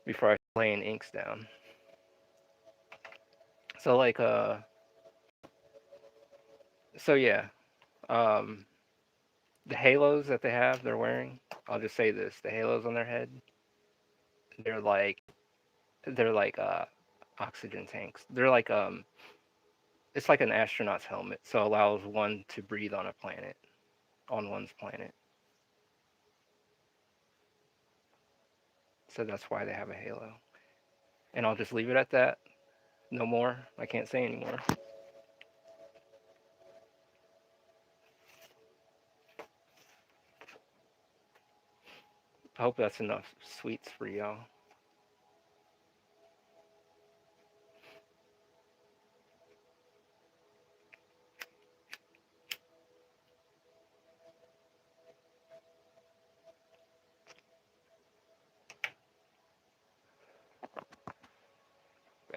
before I laying inks down. So like so yeah, the halos that they're wearing, I'll just say this, the halos on their head, they're like they're like oxygen tanks. They're like it's like an astronaut's helmet, so it allows one to breathe on one's planet. So that's why they have a halo. And I'll just leave it at that. No more. I can't say anymore. I hope that's enough sweets for y'all.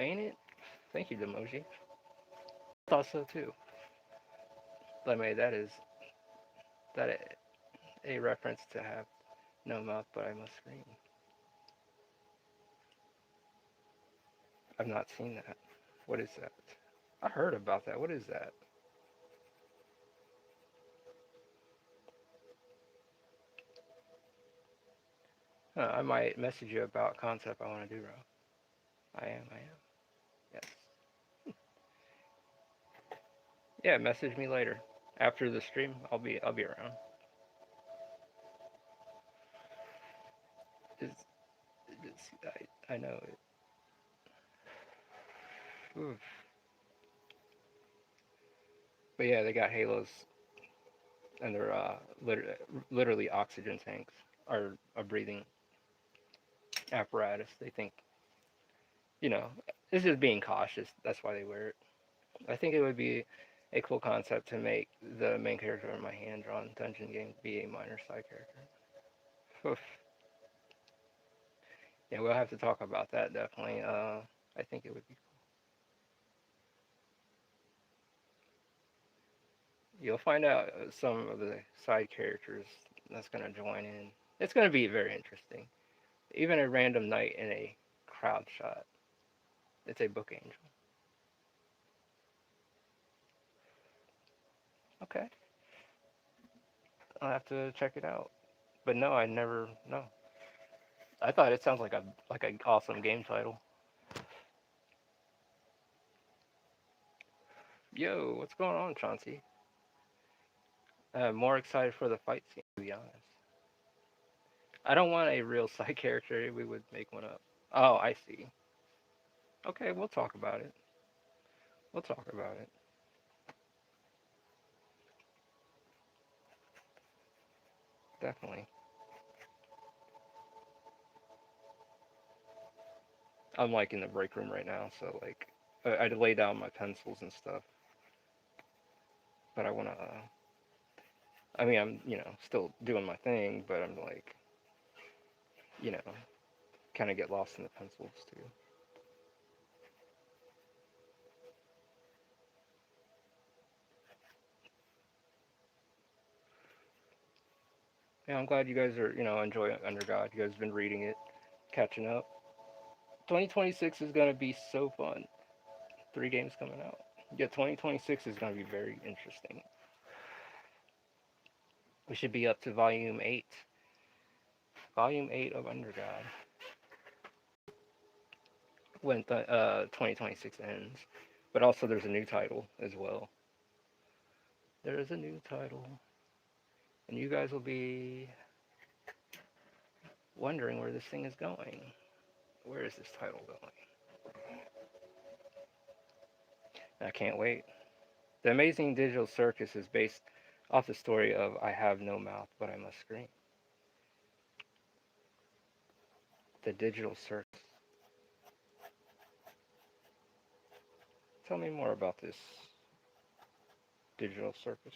ain't it? Thank you, Demoji. Thought so too. I mean, that a reference to have no mouth, but I must scream. I've not seen that. What is that? I heard about that. What is that? I might message you about concept I want to do, bro. I am. I am. Yes. Yeah. Message me later after the stream. I'll be around. I know it. Oof. But yeah, they got halos and they're literally oxygen tanks or a breathing apparatus. They think, you know, it's just being cautious. That's why they wear it. I think it would be a cool concept to make the main character in my hand-drawn dungeon game be a minor side character. Oof. Yeah, we'll have to talk about that definitely. I think it would be cool. You'll find out some of the side characters that's gonna join in. It's gonna be very interesting. Even a random knight in a crowd shot. It's a book angel. Okay, I'll have to check it out. But no, I never. No, I thought it sounds like an awesome game title. Yo, what's going on, Chauncey? More excited for the fight scene, to be honest. I don't want a real side character. We would make one up. Oh, I see. Okay, we'll talk about it. We'll talk about it. Definitely. I'm like in the break room right now, so like I lay down my pencils and stuff. But I wanna. I mean, I'm still doing my thing, but I'm like you know kind of get lost in the pencils too. Yeah, I'm glad you guys are enjoying Under God. You guys have been reading it, catching up. 2026 is gonna be so fun. 3 games coming out. Yeah, 2026 is gonna be very interesting. We should be up to volume 8. Volume 8 of Under God when 2026 ends. But also there's a new title as well. There is a new title. And you guys will be wondering where this thing is going. Where is this title going? I can't wait. The Amazing Digital Circus is based off the story of I Have No Mouth, But I Must Scream. The Digital Circus. Tell me more about this Digital Circus.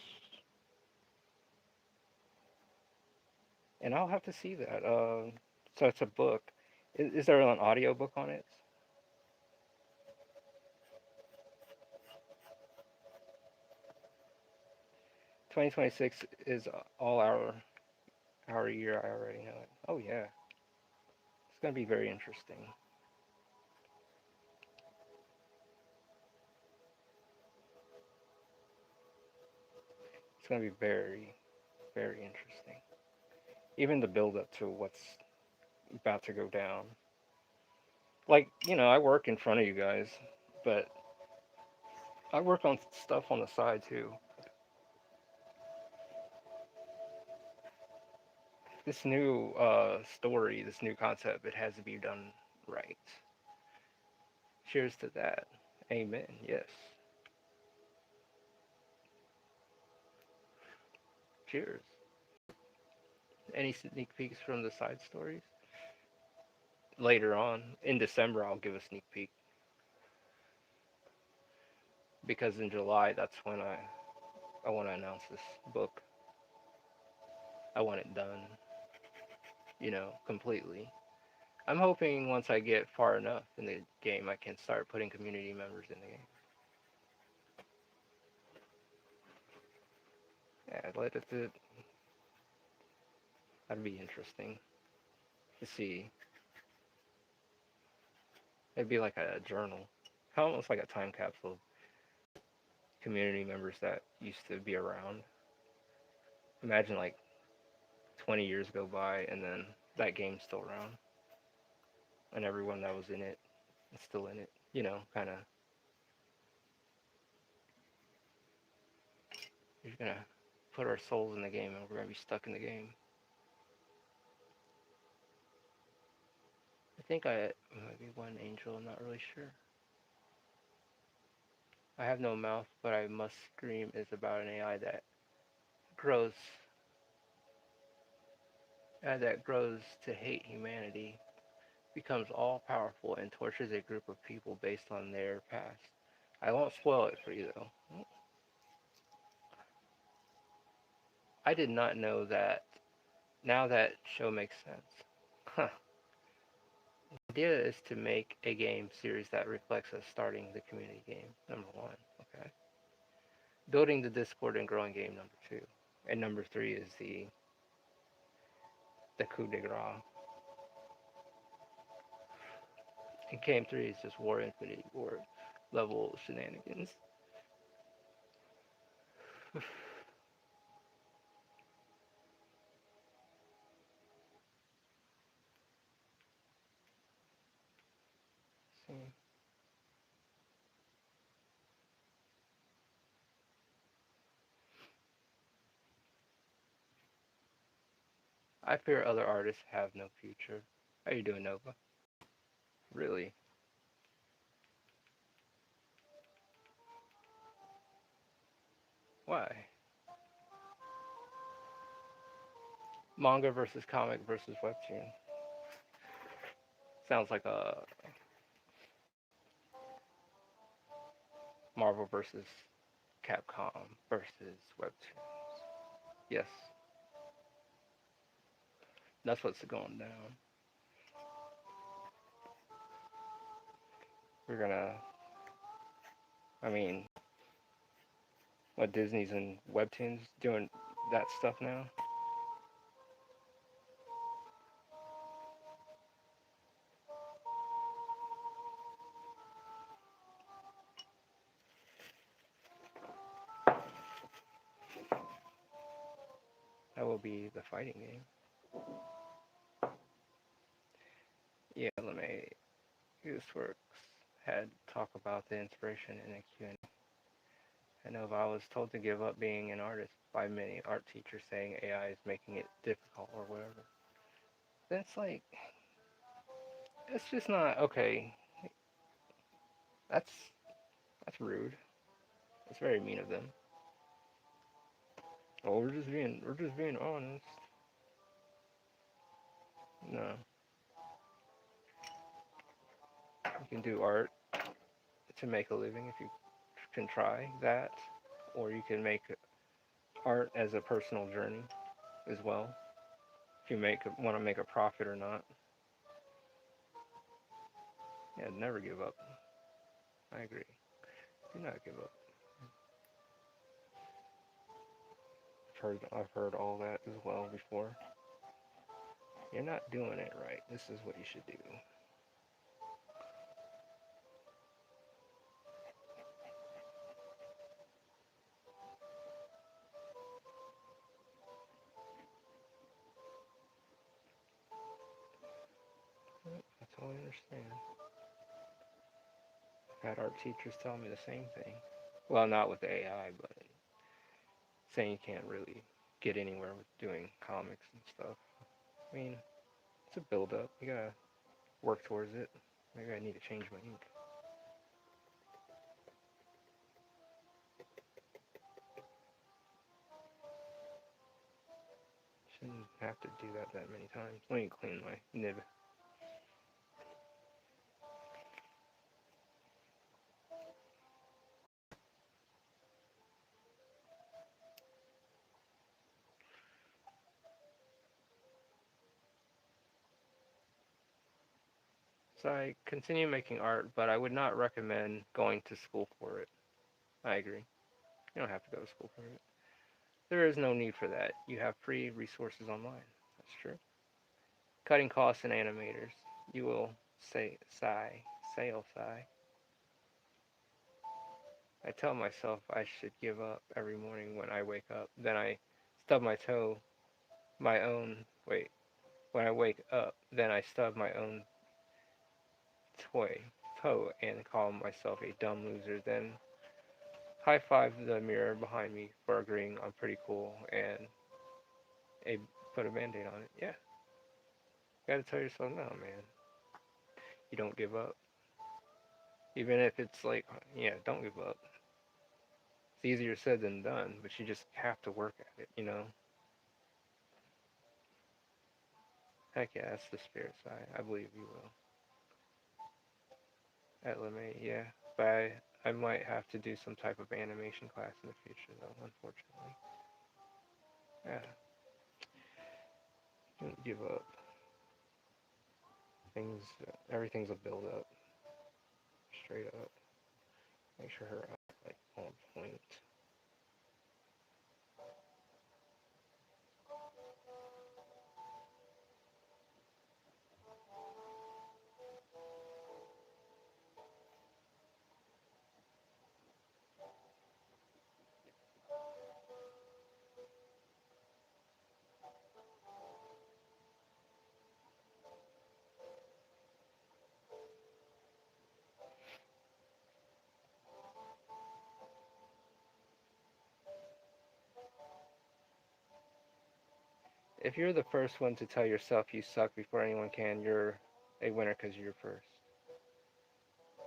And I'll have to see that. So it's a book. Is there an audio book on it? 2026 is all our year. I already know it. Oh yeah, it's gonna be very interesting. It's gonna be very, very interesting. Even the build up to what's about to go down. Like I work in front of you guys, but I work on stuff on the side too. This new story, this new concept, it has to be done right. Cheers to that. Amen. Yes. Cheers. Any sneak peeks from the side stories? Later on in December, I'll give a sneak peek because in July, that's when I want to announce this book. I want it done, completely. I'm hoping once I get far enough in the game, I can start putting community members in the game. Yeah, that'd be interesting to see. It'd be like a journal, almost like a time capsule of community members that used to be around. Imagine like 20 years go by and then that game's still around and everyone that was in it is still in it. You know, kind of. You're gonna put our souls in the game and we're gonna be stuck in the game. I think I might be one angel. I'm not really sure. I have no mouth, but I must scream is about an AI grows that grows to hate humanity, becomes all powerful, and tortures a group of people based on their past. I won't spoil it for you though. I did not know that. Now that show makes sense. Huh. The idea is to make a game series that reflects us starting the community game, number one. Okay. Building the Discord and growing game, number two. And number three is the coup de grace. And game three is just War Infinity War level shenanigans. See. I fear other artists have no future. How you doing, Nova? Really? Why? Manga versus comic versus webtoon. Sounds like a Marvel versus Capcom versus webtoons. Yes, that's what's going down. We're gonna, I mean, what Disney's and webtoons doing that stuff now? That will be the fighting game. Yeah, let me. This works. Had talk about the inspiration in a Q&A. I know if I was told to give up being an artist by many art teachers saying AI is making it difficult or whatever. That's like, it's just not okay. That's that's rude. That's very mean of them. Oh, we're just being honest. No, you can do art to make a living if you can try that, or you can make art as a personal journey as well. If you want to make a profit or not. Yeah, never give up. I agree. Do not give up. I've heard all that as well before. You're not doing it right. This is what you should do. I totally understand. I've had art teachers tell me the same thing. Well, not with AI, but saying you can't really get anywhere with doing comics and stuff. I mean, it's a build up. You gotta work towards it. Maybe I need to change my ink. Shouldn't have to do that many times. Let me clean my nib. So I continue making art, but I would not recommend going to school for it. I agree. You don't have to go to school for it. There is no need for that. You have free resources online. That's true. Cutting costs and animators. You will say sigh. Say oh sigh. I tell myself I should give up every morning when I wake up. Then I stub my toe, my own. Wait. When I wake up, then I stub my own toy toe and call myself a dumb loser. Then high five the mirror behind me for agreeing I'm pretty cool and a put a band-aid on it. Yeah. You gotta tell yourself no, man. You don't give up. Even if it's like, yeah, don't give up. It's easier said than done, but you just have to work at it, you know? Heck yeah, that's the spirit side. I believe you will. At LeMay, yeah. But I might have to do some type of animation class in the future, though, unfortunately. Yeah, don't give up. Things, everything's a build up, straight up. Make sure her eyes like on point. If you're the first one to tell yourself you suck before anyone can, you're a winner because you're first.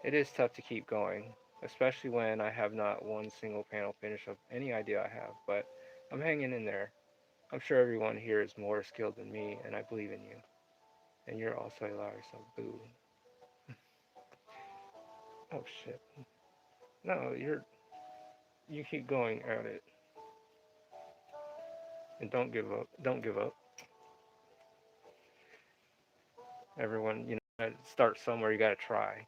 It is tough to keep going, especially when I have not one single panel finish of any idea I have, but I'm hanging in there. I'm sure everyone here is more skilled than me, and I believe in you. And you're also a liar, so boo. Oh shit. No, you keep going at it. And don't give up. Don't give up. Everyone, start somewhere, you gotta try.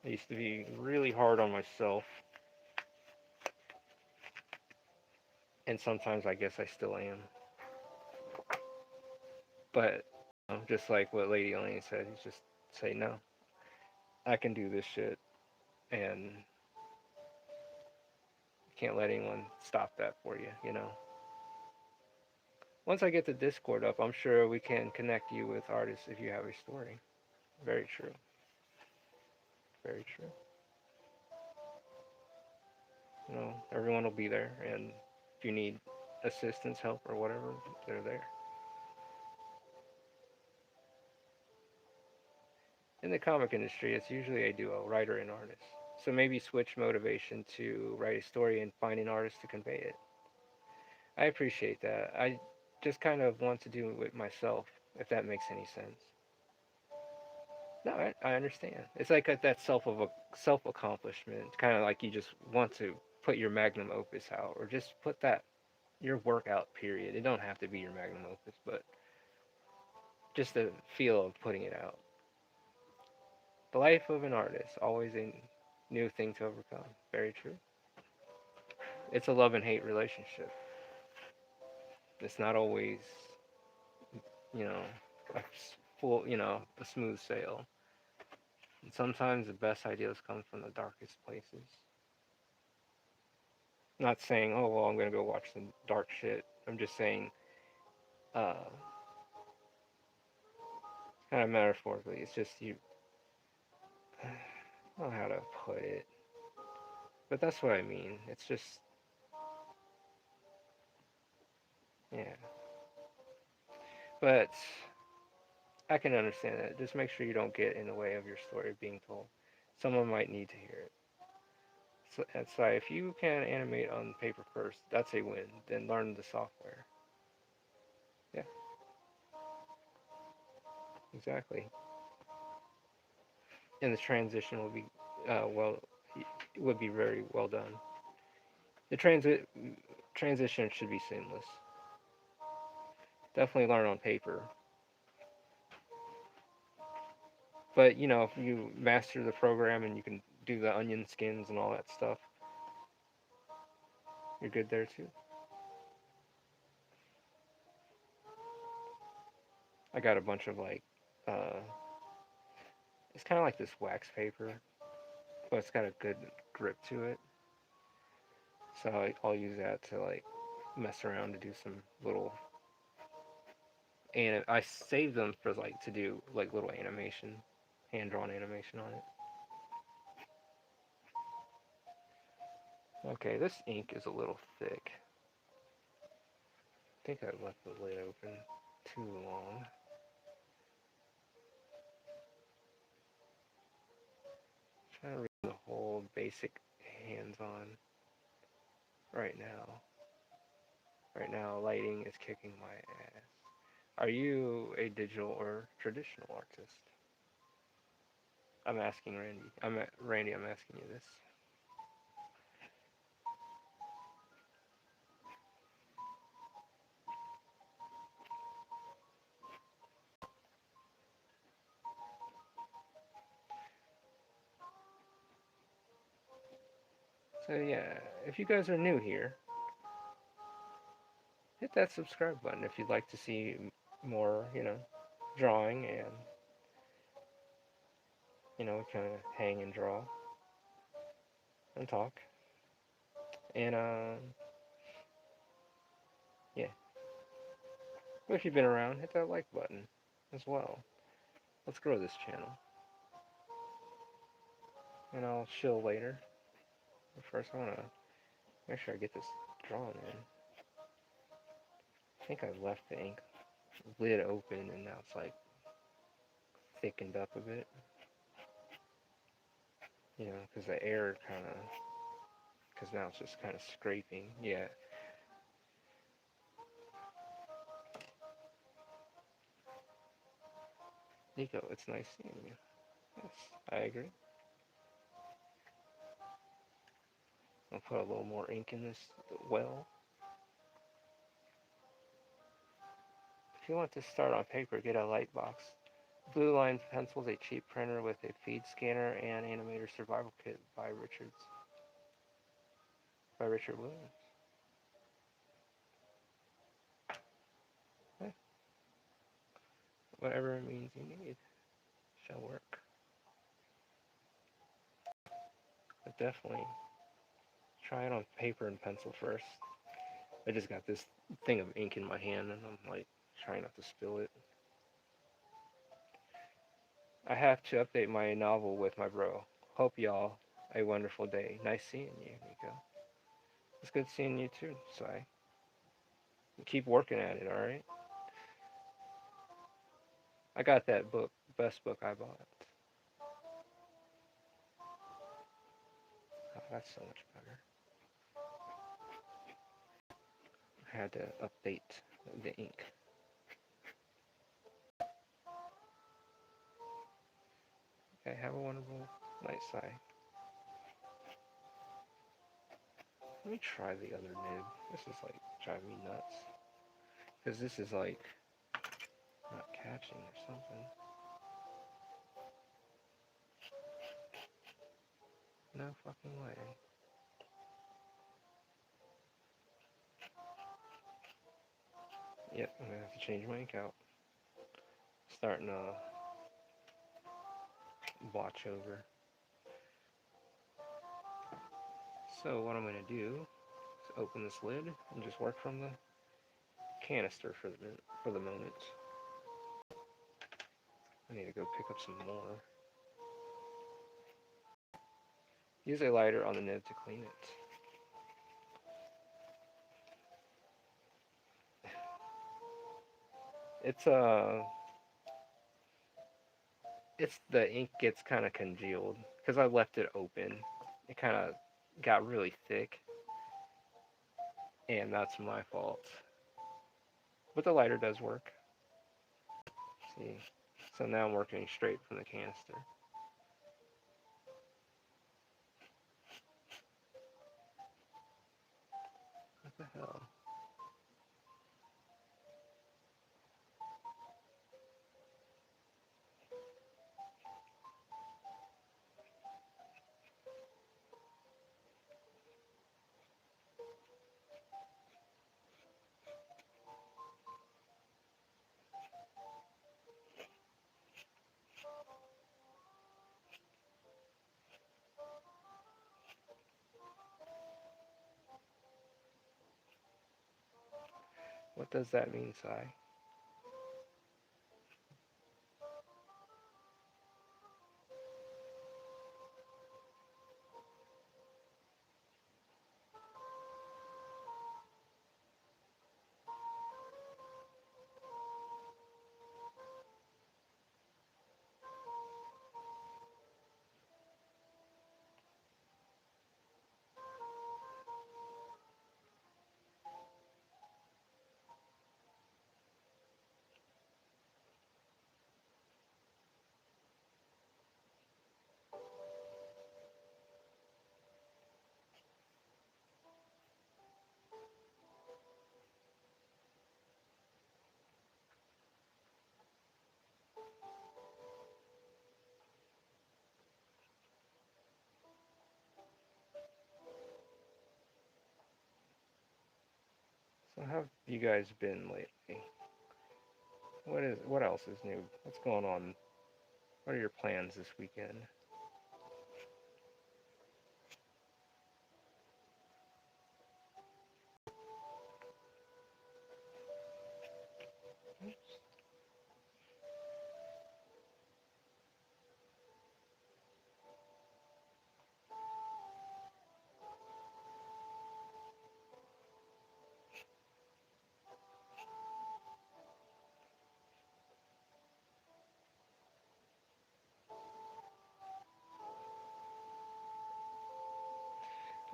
I used to be really hard on myself, and sometimes I guess I still am. But just like what Lady Elaine said, you just say no. I can do this shit, and can't let anyone stop that for you. You know. Once I get the Discord up, I'm sure we can connect you with artists if you have a story. Very true. Very true. Everyone will be there, and if you need assistance, help, or whatever, they're there. In the comic industry, it's usually a duo, writer and artist. So maybe switch motivation to write a story and find an artist to convey it. I appreciate that. I just kind of want to do it myself, if that makes any sense. No, I understand. It's like that self accomplishment, kind of like you just want to put your magnum opus out, or just put that your workout period. It don't have to be your magnum opus, but just the feel of putting it out. The life of an artist, always a new thing to overcome. Very true. It's a love and hate relationship. It's not always, you know, a a smooth sail. And sometimes the best ideas come from the darkest places. Not saying, oh well, I'm gonna go watch some dark shit. I'm just saying, uh, kind of metaphorically. It's just you. I don't know how to put it, but that's what I mean. It's just, yeah. But I can understand that. Just make sure you don't get in the way of your story being told. Someone might need to hear it. So that's why if you can animate on paper first, that's a win. Then learn the software. Yeah, exactly. And the transition will be well, would be very well done. The transition should be seamless. Definitely learn on paper. But you know, if you master the program and you can do the onion skins and all that stuff, you're good there too. I got a bunch of like, uh, it's kind of like this wax paper, but it's got a good grip to it. So I'll use that to like mess around to do some little, and I save them for like to do like little animation, hand drawn animation on it. Okay, this ink is a little thick. I think I left the lid open too long. Trying to read the whole basic hands-on right now. Right now, lighting is kicking my ass. Are you a digital or traditional artist? I'm asking Randy. Randy. I'm asking you this. So yeah, if you guys are new here, hit that subscribe button if you'd like to see more, drawing and, kind of hang and draw and talk. And, yeah. But if you've been around, hit that like button as well. Let's grow this channel. And I'll chill later. But first, I want to make sure I get this drawn in. I think I left the ink lid open and now it's like thickened up a bit. Because the air kind of, because now it's just kind of scraping. Yeah. Nico, it's nice seeing you. Yes, I agree. I'll put a little more ink in this well. If you want to start on paper, get a Lightbox. Blue Line Pencils, a cheap printer with a feed scanner and animator survival kit by Richard Williams. Okay. Whatever means you need shall work. But definitely try it on paper and pencil first. I just got this thing of ink in my hand and I'm like trying not to spill it. I have to update my novel with my bro. Hope y'all a wonderful day. Nice seeing you, Nico. It's good seeing you too, Sai. Keep working at it, alright? I got that book, best book I bought. Oh, that's so much better. I had to update the ink. Okay, have a wonderful night, Sai. Let me try the other nib. This is like driving me nuts. Because this is like not catching or something. No fucking way. Yep, I'm gonna have to change my ink out. Starting to watch over. So what I'm gonna do is open this lid and just work from the canister for the moment. I need to go pick up some more. Use a lighter on the nib to clean it. It's the ink gets kind of congealed because I left it open. It kind of got really thick, and that's my fault. But the lighter does work. See, so now I'm working straight from the canister. What the hell? What does that mean, Sai? So how have you guys been lately? What else is new? What's going on? What are your plans this weekend?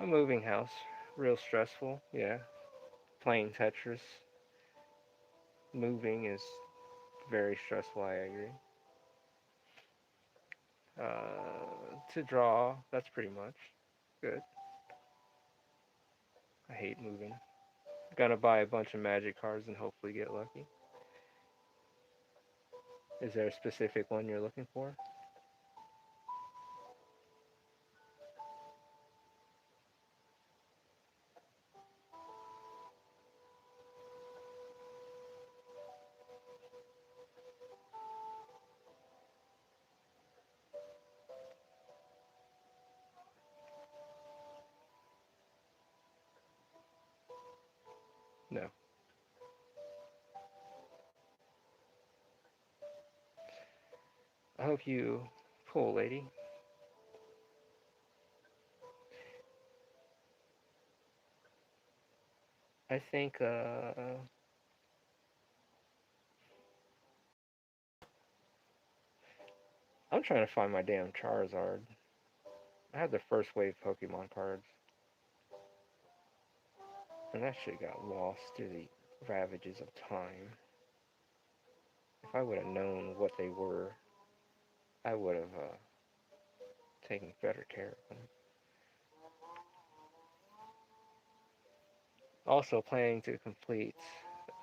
A moving house, real stressful. Yeah, playing Tetris, moving is very stressful. I agree. To draw, that's pretty much good. I hate moving. Gonna buy a bunch of magic cards and hopefully get lucky. Is there a specific one you're looking for? No. I hope you pull, lady. I think I'm trying to find my damn Charizard. I had the first wave Pokemon cards, and that shit got lost through the ravages of time. If I would have known what they were, I would have taken better care of them. Also planning to complete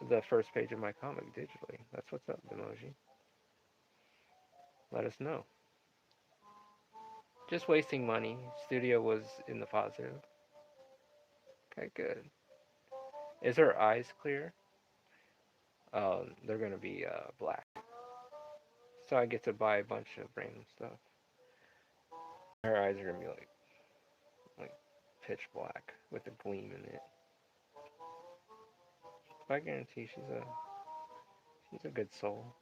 the first page of my comic digitally. That's what's up, Demoji. Let us know. Just wasting money. Studio was in the positive. Okay, good. Is her eyes clear? They're gonna be black. So I get to buy a bunch of random stuff. Her eyes are gonna be like pitch black with a gleam in it. I guarantee she's a good soul.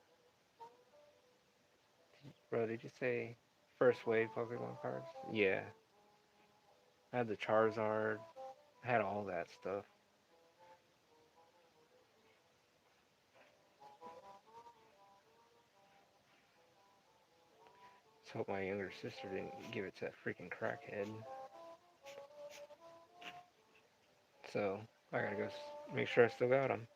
Bro, did you say first wave Pokemon cards? Yeah. I had the Charizard. I had all that stuff. Just hope my younger sister didn't give it to that freaking crackhead. So I gotta go make sure I still got them.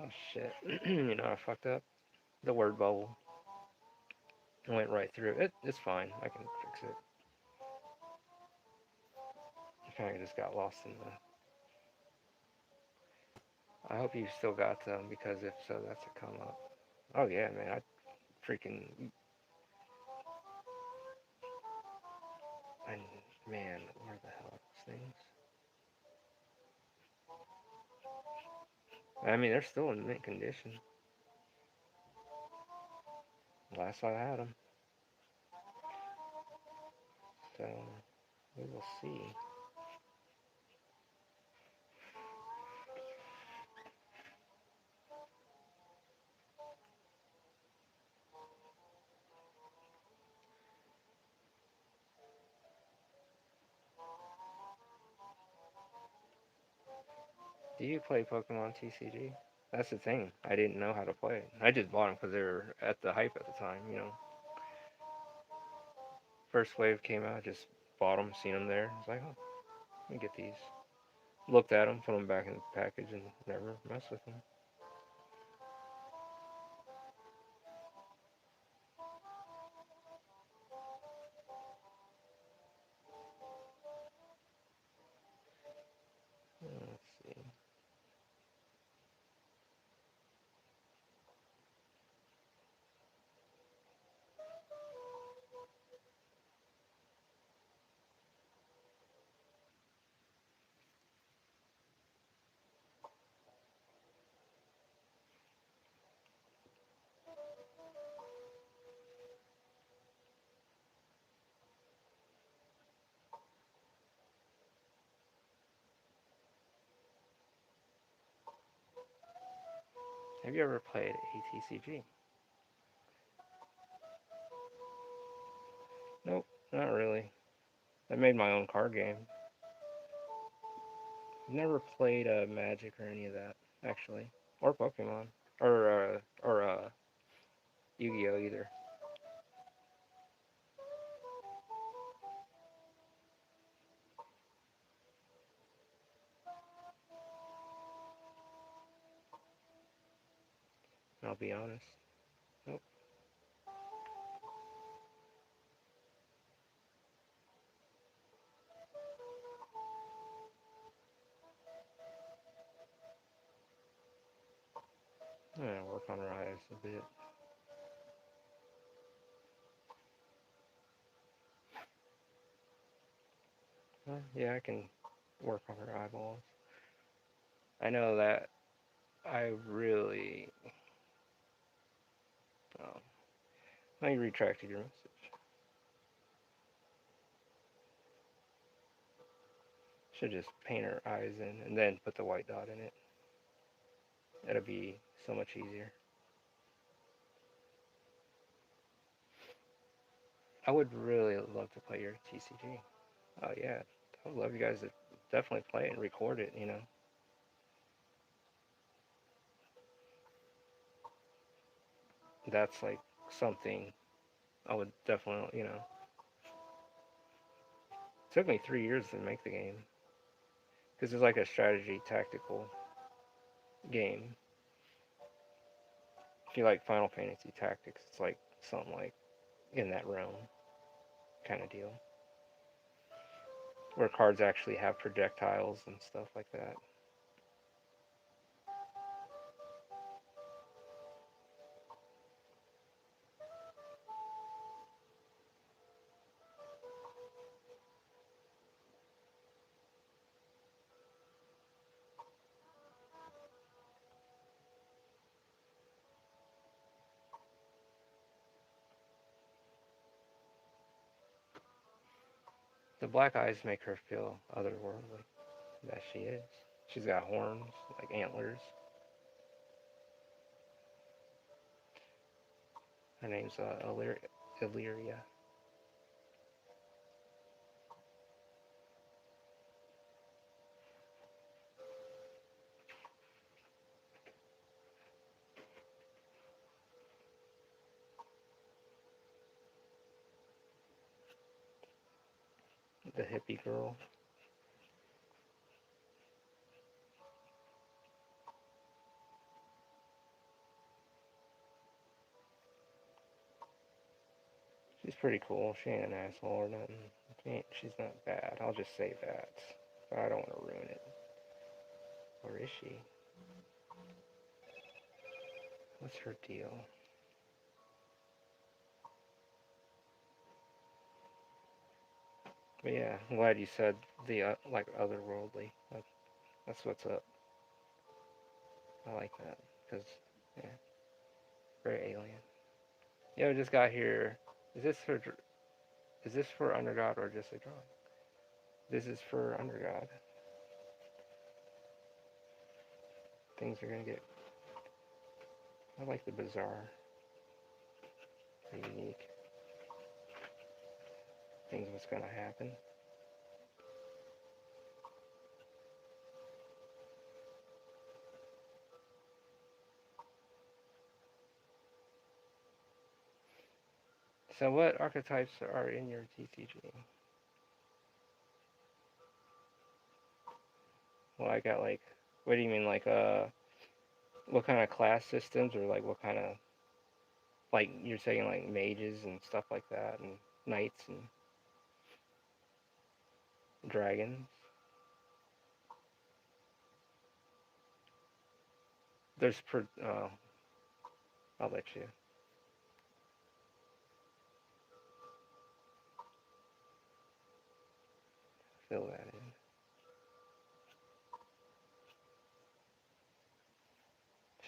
Oh shit. You know, I fucked up. The word bubble. I went right through it. It's fine. I can fix it. I kind of just got lost in the. I hope you still got them because if so, that's a come up. Oh yeah, man. I freaking. I, man, where the hell are those things? I mean, they're still in mint condition. Last I had them. So, we will see. Do you play Pokemon TCG? That's the thing. I didn't know how to play it. I just bought them because they were at the hype at the time, you know. First wave came out, just bought them, seen them there. I was like, oh, let me get these. Looked at them, put them back in the package, and never messed with them. Let's see. Have you ever played ATCG? Nope, not really. I made my own card game. Never played Magic or any of that, actually, or Pokemon, or Yu-Gi-Oh either. I'll be honest. Nope. I'm gonna work on her eyes a bit. Yeah, I can work on her eyeballs. I know that I really. Oh, I retracted your message. Should just paint her eyes in and then put the white dot in it. That'll be so much easier. I would really love to play your TCG. Oh yeah, I would love you guys to definitely play it and record it. You know, that's like something I would definitely. You know, it took me 3 years to make the game because it's like a strategy tactical game. If you like Final Fantasy Tactics, it's like something like in that realm kind of deal, where cards actually have projectiles and stuff like that. The black eyes make her feel otherworldly. That she is. She's got horns, like antlers. Her name's Illyria. The hippie girl. She's pretty cool. She ain't an asshole or nothing. She's not bad. I'll just say that. But I don't want to ruin it. Or is she? What's her deal? But yeah, I'm glad you said the like otherworldly. That's what's up. I like that because yeah, very alien. Yo, just got here. Is this for is this for Undergod or just a drawing? This is for Undergod. Things are gonna get. I like the bizarre, the unique things. What's gonna happen? So, what archetypes are in your TCG? Well, I got like. What do you mean, like what kind of class systems, or like what kind of like you're saying like mages and stuff like that, and knights and dragons? There's I'll let you fill that in.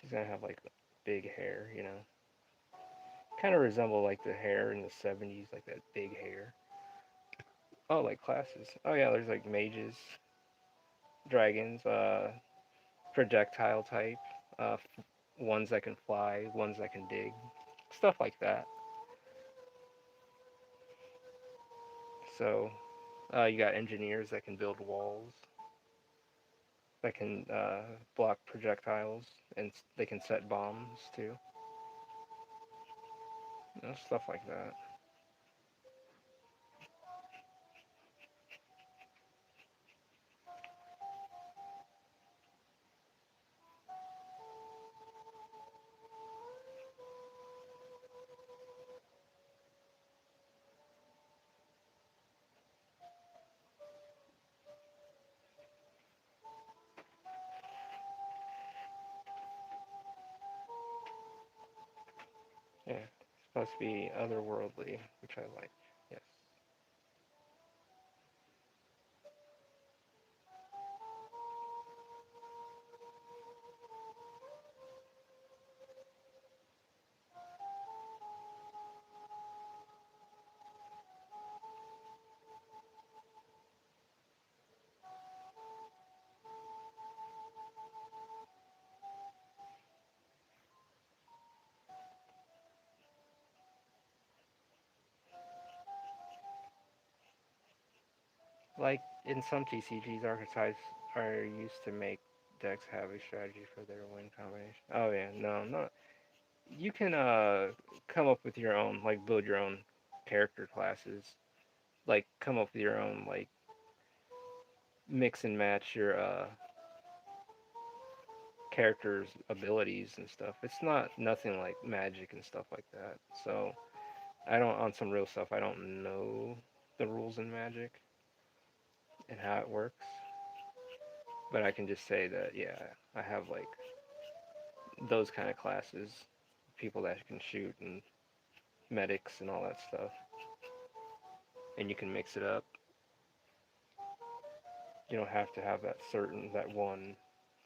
She's gonna have like big hair, you know. Kind of resemble like the hair in the 70s, like that big hair. Oh, like classes. Oh yeah, there's like mages, dragons, projectile type, ones that can fly, ones that can dig, stuff like that. So you got engineers that can build walls, that can block projectiles, and they can set bombs too. You know, stuff like that. Yeah, it's supposed to be otherworldly, which I like. Yes. Like in some TCGs, archetypes are used to make decks have a strategy for their win combination. Oh yeah, no, not. You can come up with your own, like build your own character classes, like come up with your own, like mix and match your characters' abilities and stuff. It's not nothing like magic and stuff like that. So I don't, on some real stuff, I don't know the rules in magic and how it works. But I can just say that yeah, I have like those kind of classes, people that can shoot and medics and all that stuff, and you can mix it up. You don't have to have that one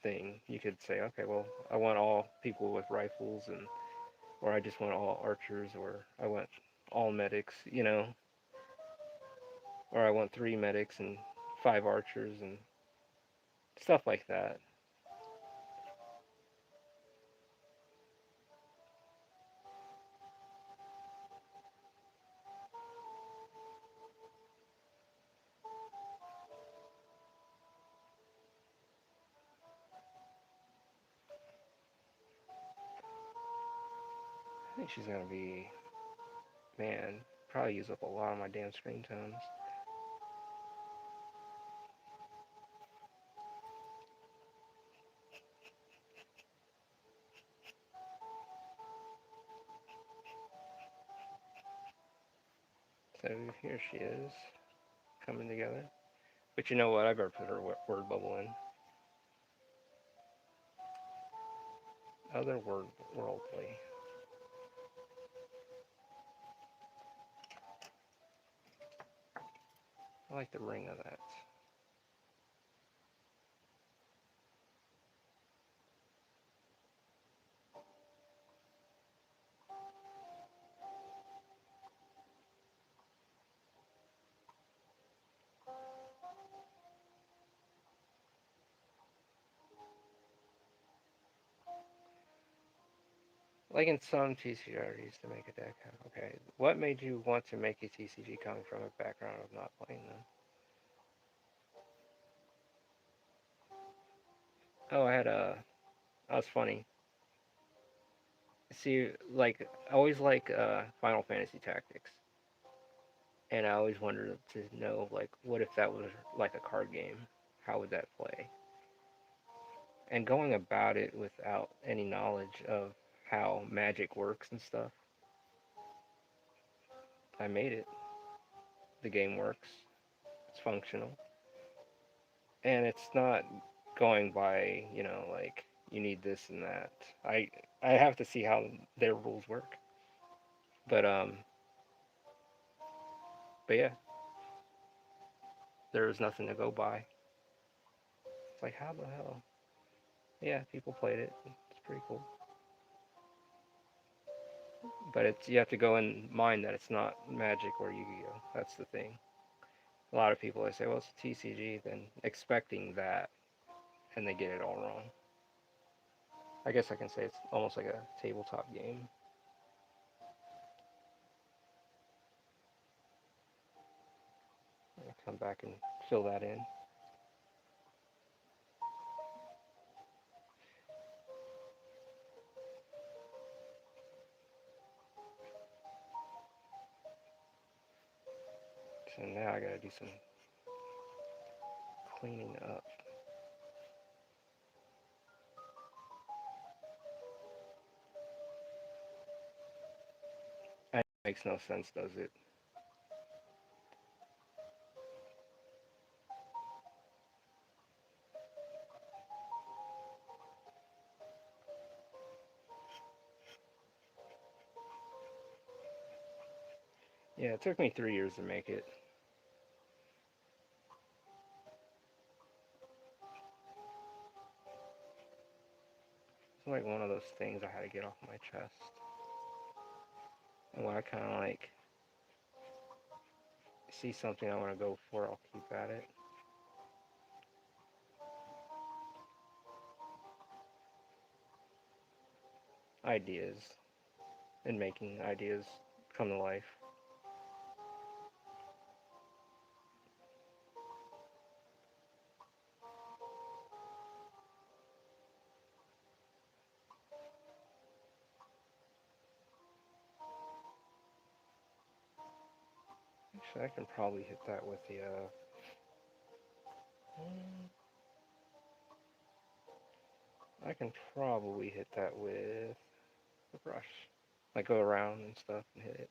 thing. You could say, okay, well, I want all people with rifles, and or I just want all archers, or I want all medics, you know, or I want 3 medics and 5 archers and stuff like that. I think she's gonna be, man, probably use up a lot of my damn screen tones. So here she is, coming together. But you know what? I better put her word bubble in. Otherworldly. I like the ring of that. Like in some TCGs to make a deck. Okay, what made you want to make a TCG coming from a background of not playing them? Oh, that was funny. See, like, I always like Final Fantasy Tactics. And I always wondered to know, like, what if that was like a card game? How would that play? And going about it without any knowledge of how magic works and stuff, I made it. The game works. It's functional. And it's not going by, like you need this and that. I have to see how their rules work. But yeah, there was nothing to go by. It's like, how the hell? Yeah, people played it. It's pretty cool. But you have to go in mind that it's not Magic or Yu-Gi-Oh. That's the thing. A lot of people, they say, well, it's a TCG, then expecting that, and they get it all wrong. I guess I can say it's almost like a tabletop game. I'll come back and fill that in. So now I gotta do some cleaning up. That makes no sense, does it? Yeah, it took me 3 years to make it. It's like one of those things I had to get off my chest. And when I kind of like see something I want to go for, I'll keep at it. Ideas and making ideas come to life. Actually, I can probably hit that with the I can probably hit that with the brush. Like go around and stuff and hit it.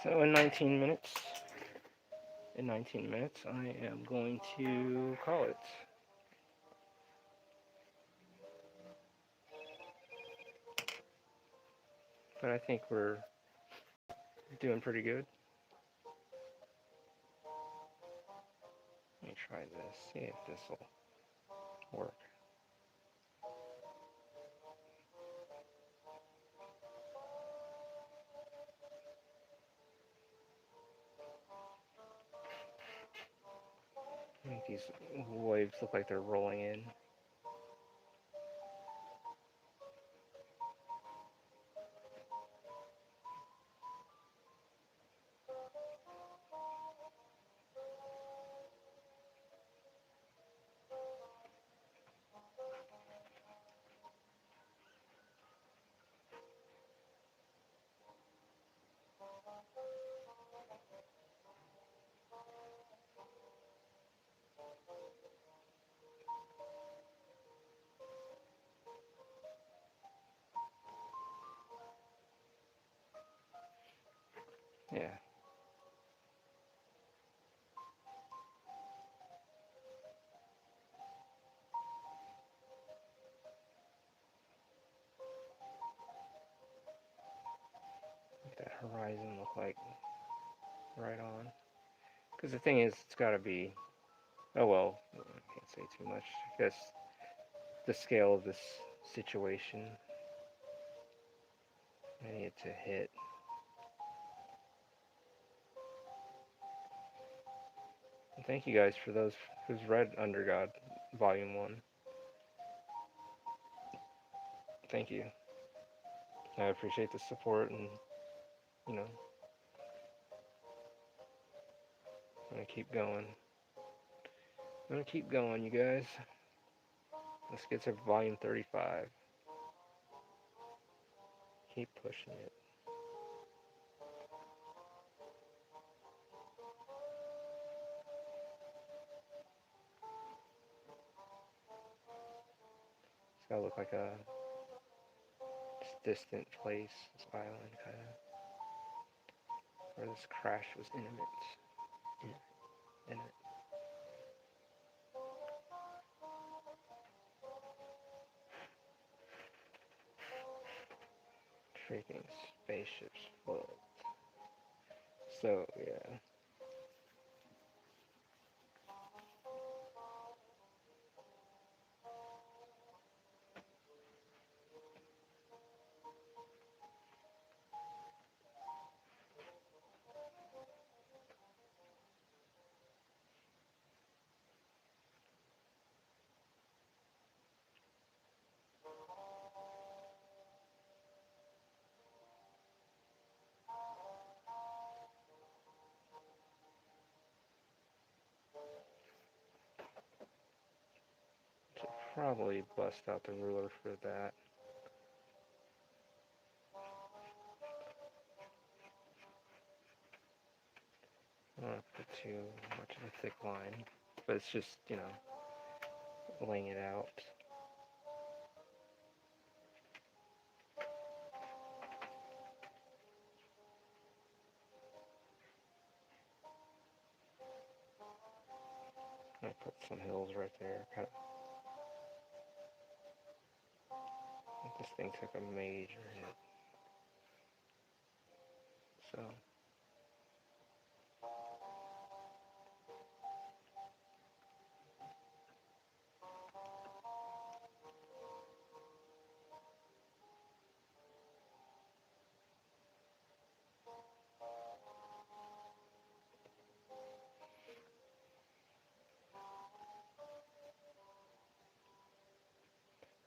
So in 19 minutes, I am going to call it. But I think we're doing pretty good. Let me try this, see if this will work. Like these waves look like they're rolling in. Yeah. Make that horizon look like right on. Because the thing is, it's got to be. Oh well, I can't say too much. I guess the scale of this situation, I need it to hit. And thank you guys for those who's read Under God Volume 1. Thank you. I appreciate the support, and you know, I'm gonna keep going. I'm gonna keep going, you guys. Let's get to volume 35. Keep pushing it. It's gotta look like a distant place, this island kind of, where this crash was imminent. Freaking spaceships float. So yeah. Should probably bust out the ruler for that. I don't want to put too much of a thick line, but it's just, you know, laying it out. I put some hills right there. Kind of, this thing took a major hit. So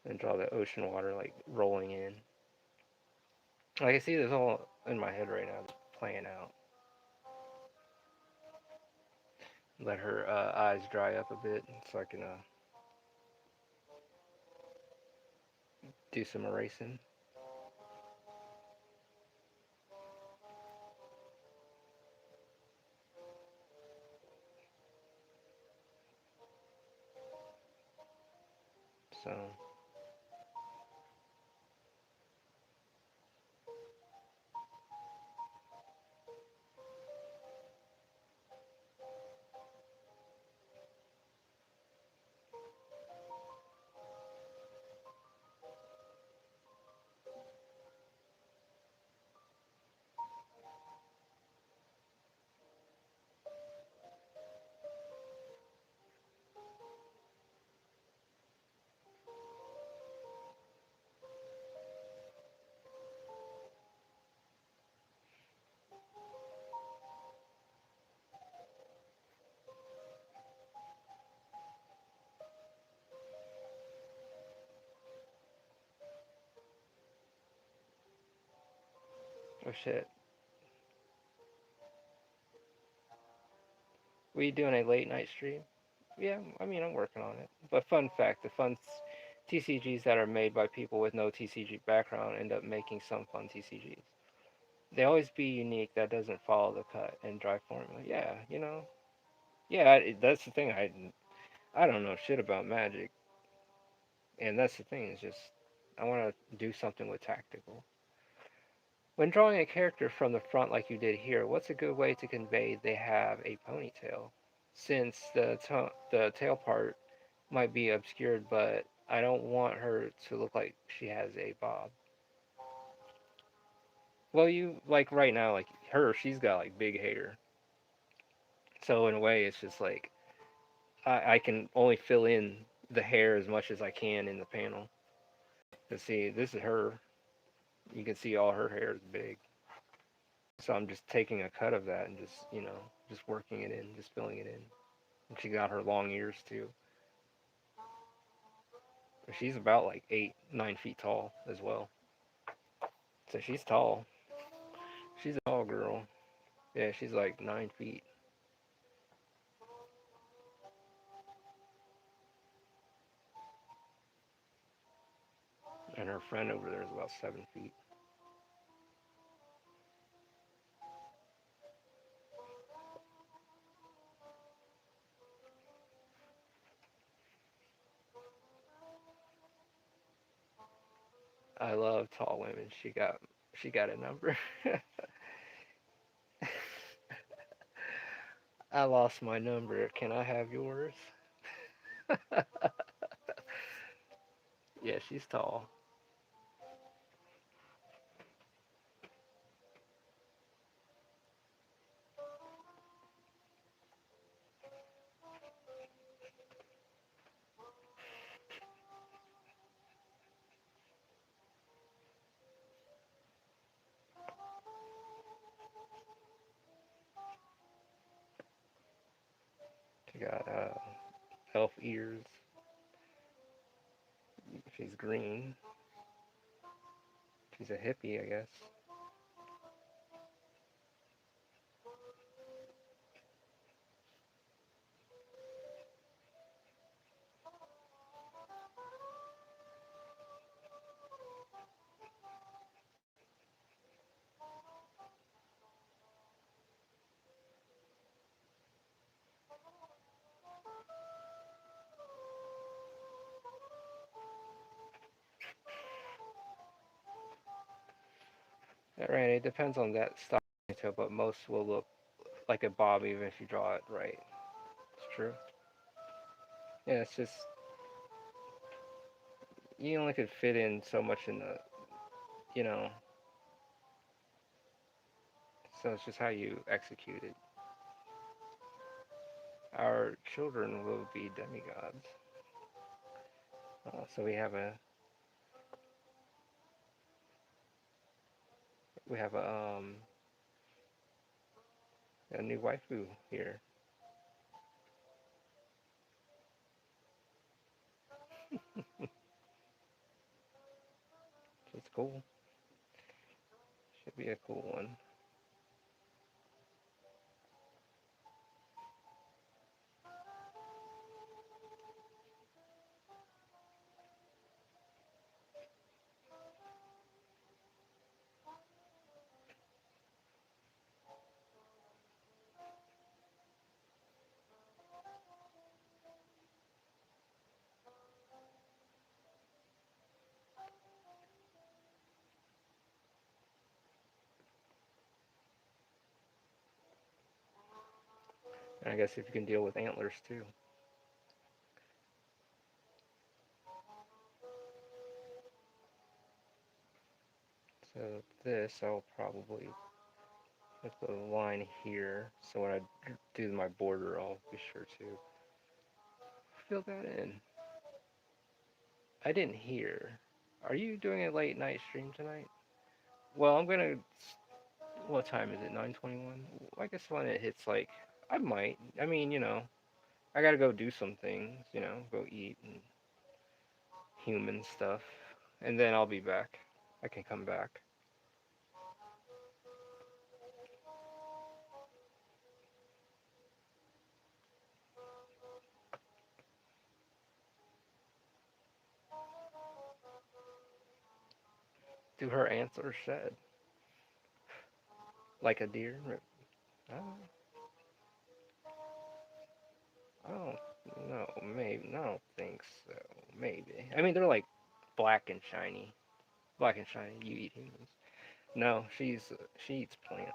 then draw the ocean water like rolling in. Like I see this all in my head right now, playing out. Let her eyes dry up a bit so I can do some erasing. So Oh shit. We doing a late night stream? Yeah, I mean I'm working on it. But fun fact, the fun TCGs that are made by people with no TCG background end up making some fun TCGs. They always be unique. That doesn't follow the cut and dry formula. Yeah, you know. Yeah, that's the thing. I don't know shit about Magic, and that's the thing. Is just I want to do something with tactical. When drawing a character from the front like you did here, what's a good way to convey they have a ponytail? Since the tail part might be obscured, but I don't want her to look like she has a bob. Well, you like right now, like her, she's got like big hair. So in a way, it's just like I can only fill in the hair as much as I can in the panel. To see, this is her. You can see all her hair is big. So I'm just taking a cut of that and just, just working it in, just filling it in. And she got her long ears too. She's about like 8, 9 feet tall as well. So she's tall. She's a tall girl. Yeah, she's like 9 feet. And her friend over there is about 7 feet. I love tall women. She got a number. I lost my number. Can I have yours? Yeah, she's tall. She got elf ears. She's green. She's a hippie, I guess. Right, it depends on that style, but most will look like a bob even if you draw it right. It's true. Yeah, it's just you only could fit in so much in the, you know. So it's just how you execute it. Our children will be demigods. So we have a new waifu here. It's cool. Should be a cool one. And I guess if you can deal with antlers too. So this I'll probably put the line here. So when I do my border, I'll be sure to fill that in. I didn't hear. Are you doing a late night stream tonight? Well, I'm gonna. What time is it? 9:21. I guess when it hits like, I might. I mean, I gotta go do some things. Go eat and human stuff, and then I'll be back. I can come back. Do her antlers shed like a deer? I don't, I don't know. Maybe. I don't think so. Maybe. I mean, they're like black and shiny. Black and shiny. You eat humans. No, she eats plants.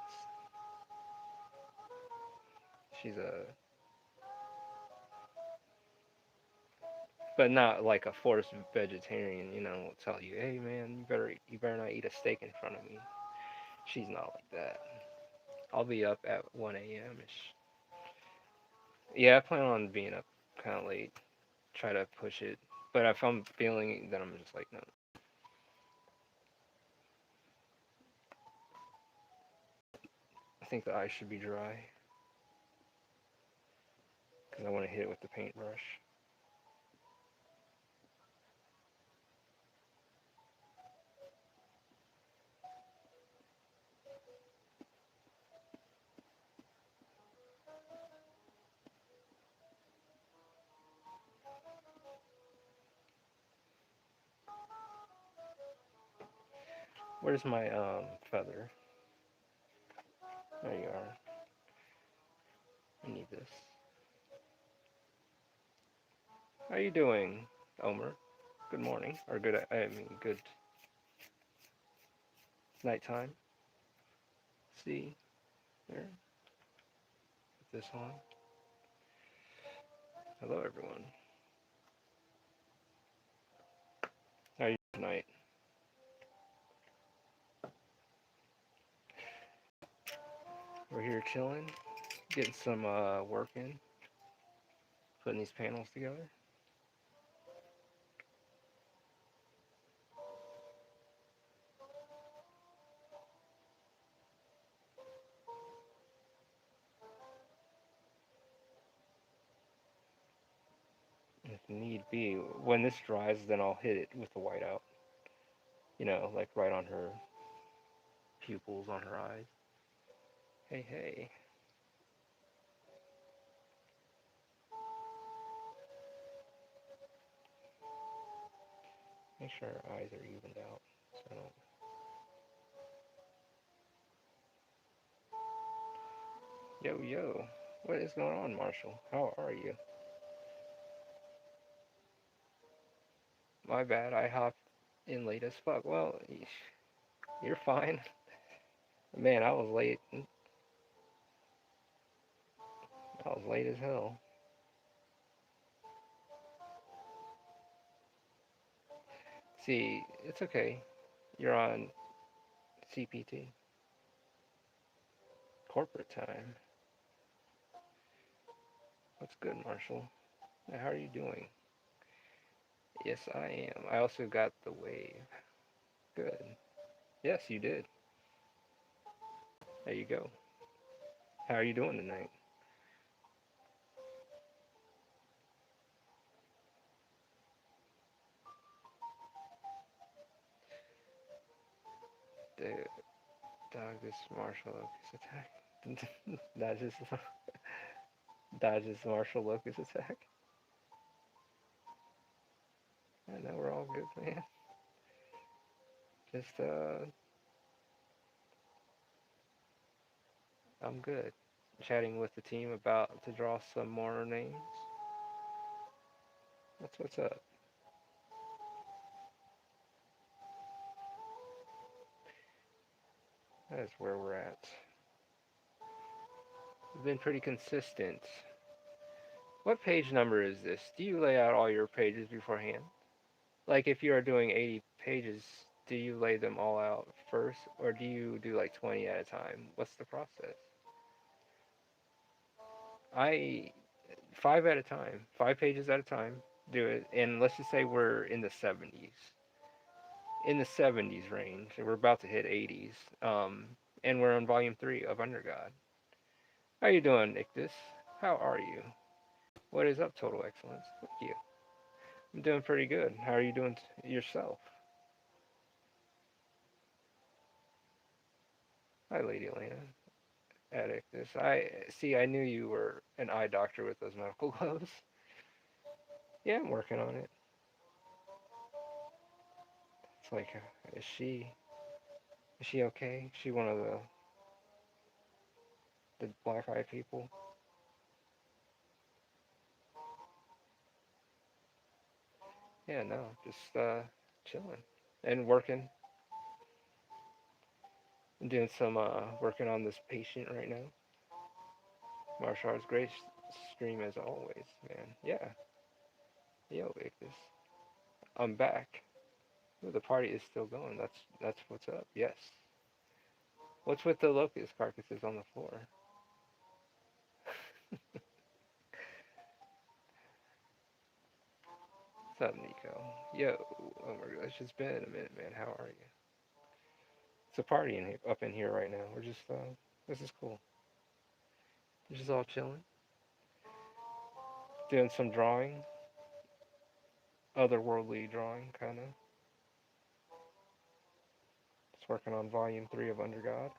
She's a, but not like a forced vegetarian. Will tell you, hey man, you better not eat a steak in front of me. She's not like that. I'll be up at 1 a.m. ish. Yeah, I plan on being up kind of late. Try to push it. But if I'm feeling, then I'm just like, no. I think the eyes should be dry because I want to hit it with the paintbrush. Where's my feather? There you are. I need this. How are you doing, Omer? Good morning, or good nighttime. See, there. Put this on. Hello, everyone. How are you tonight? We're here chilling, getting some work in, putting these panels together. If need be, when this dries, then I'll hit it with the whiteout. Like right on her pupils, on her eyes. Hey, hey. Make sure her eyes are evened out. So I don't... Yo, yo. What is going on, Marshall? How are you? My bad, I hopped in late as fuck. Well, you're fine. Man, I was late. I was late as hell. See, it's okay. You're on CPT. Corporate time. What's good, Marshall? How are you doing? Yes, I am. I also got the wave. Good. Yes, you did. There you go. How are you doing tonight? The dog this martial locust attack. dodges dodges martial locust attack. I know we're all good, man. Just I'm good. Chatting with the team about to draw some more names. That's what's up. That is where we're at. We've been pretty consistent. What page number is this? Do you lay out all your pages beforehand? Like if you are doing 80 pages, do you lay them all out first or do you do like 20 at a time? What's the process? I 5 at a time, 5 pages at a time, do it. And let's just say we're in the 70s. In the 70s range. We're about to hit 80s. And we're on volume 3 of Under God. How you doing, Ictus? How are you? What is up, Total Excellence? Thank you. I'm doing pretty good. How are you doing yourself? Hi, Lady Elena. Ictus. I knew you were an eye doctor with those medical gloves. Yeah, I'm working on it. It's like, is she? Is she okay? Is she one of the black eyed people? Yeah, no, just chilling and working. I'm doing some working on this patient right now. Martial arts, great stream as always, man. Yeah, yo, Victus, I'm back. Ooh, the party is still going. That's what's up. Yes. What's with the locust carcasses on the floor? What's up, Nico? Yo, oh my gosh, it's been a minute, man. How are you? It's a party in here, up in here right now. We're just this is cool. We're just all chilling, doing some drawing, otherworldly drawing, kind of. Just working on volume 3 of Under God.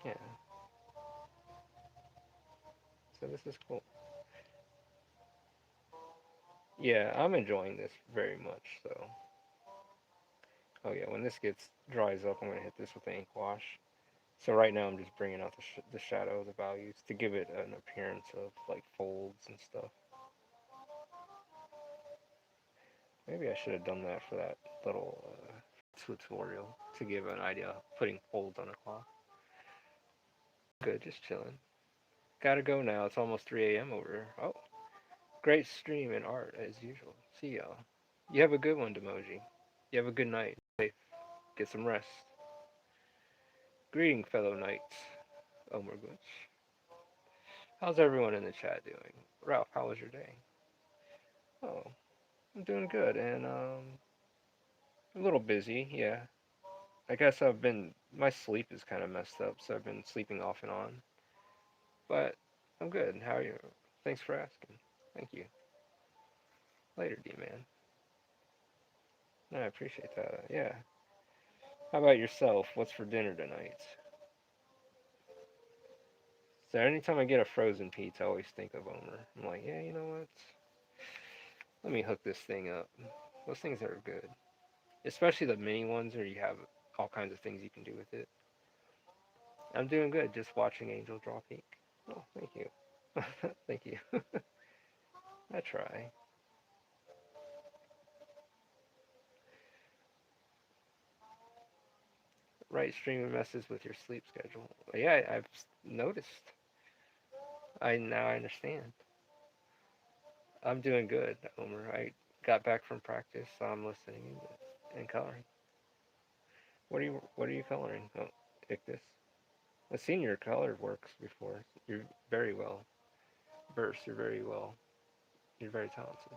Yeah, so this is cool. Yeah, I'm enjoying this very much. So, oh yeah, when this gets dries up, I'm gonna hit this with the ink wash. So right now I'm just bringing out the shadow, the values to give it an appearance of like folds and stuff. Maybe I should have done that for that little tutorial to give an idea of putting folds on a cloth. Good, just chilling. Gotta go now. It's almost 3 a.m. over here. Oh, great stream and art as usual. See y'all. You have a good one, Demoji. You have a good night. Safe. Get some rest. Greeting, fellow knights. Oh my gosh. How's everyone in the chat doing? Ralph, how was your day? Oh, I'm doing good and a little busy. Yeah, I guess my sleep is kind of messed up, so I've been sleeping off and on. But I'm good. How are you? Thanks for asking. Thank you. Later, D man. No, I appreciate that. Yeah. How about yourself? What's for dinner tonight? So anytime I get a frozen pizza, I always think of Omer. I'm like, yeah, you know what? Let me hook this thing up. Those things are good, especially the mini ones where you have all kinds of things you can do with it. I'm doing good. Just watching Angel draw pink. Oh, thank you. Thank you. I try. Right streaming messes with your sleep schedule. Yeah, I've noticed. I understand. I'm doing good, Omer. I got back from practice, so I'm listening and coloring. What are you coloring? Oh, Ictus. I've seen your color works before. You're very well versed. You're very well. You're very talented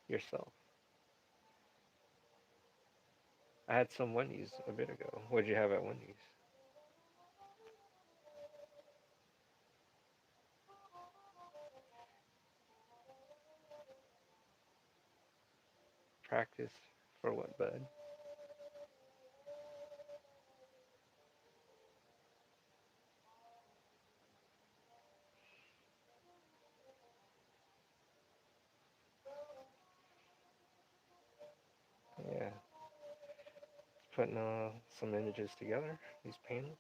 yourself. I had some Wendy's a bit ago. What'd you have at Wendy's? Practice for what, bud? Yeah, putting some images together. These panels.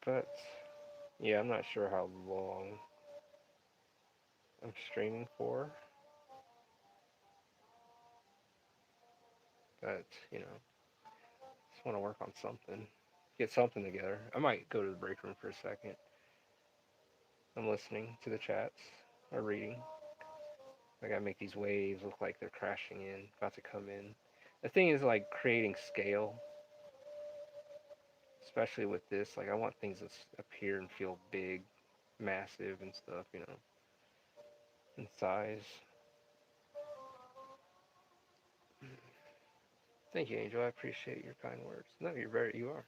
But yeah, I'm not sure how long I'm streaming for. But just want to work on something. Get something together. I might go to the break room for a second. I'm listening to the chats or reading. I gotta make these waves look like they're crashing in, about to come in. The thing is like creating scale, especially with this. Like I want things that appear and feel big, massive and stuff, in size. Thank you, Angel. I appreciate your kind words. No, you are.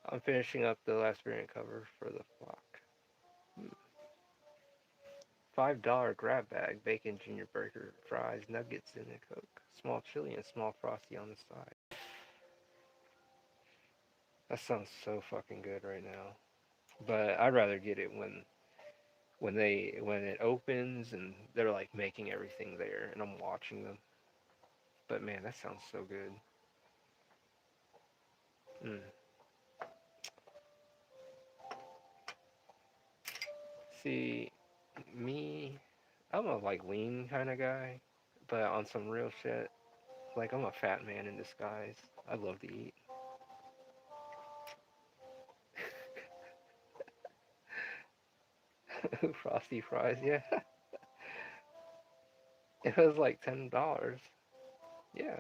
I'm finishing up the last variant cover for the flock. $5 grab bag, bacon, junior burger, fries, nuggets, and a Coke. Small chili and small frosty on the side. That sounds so fucking good right now. But I'd rather get it when when it opens and they're like making everything there, and I'm watching them. But man, that sounds so good. Mm. See, me, I'm a like lean kind of guy, but on some real shit, like I'm a fat man in disguise. I love to eat. Frosty fries, yeah. It was like $10. Yeah,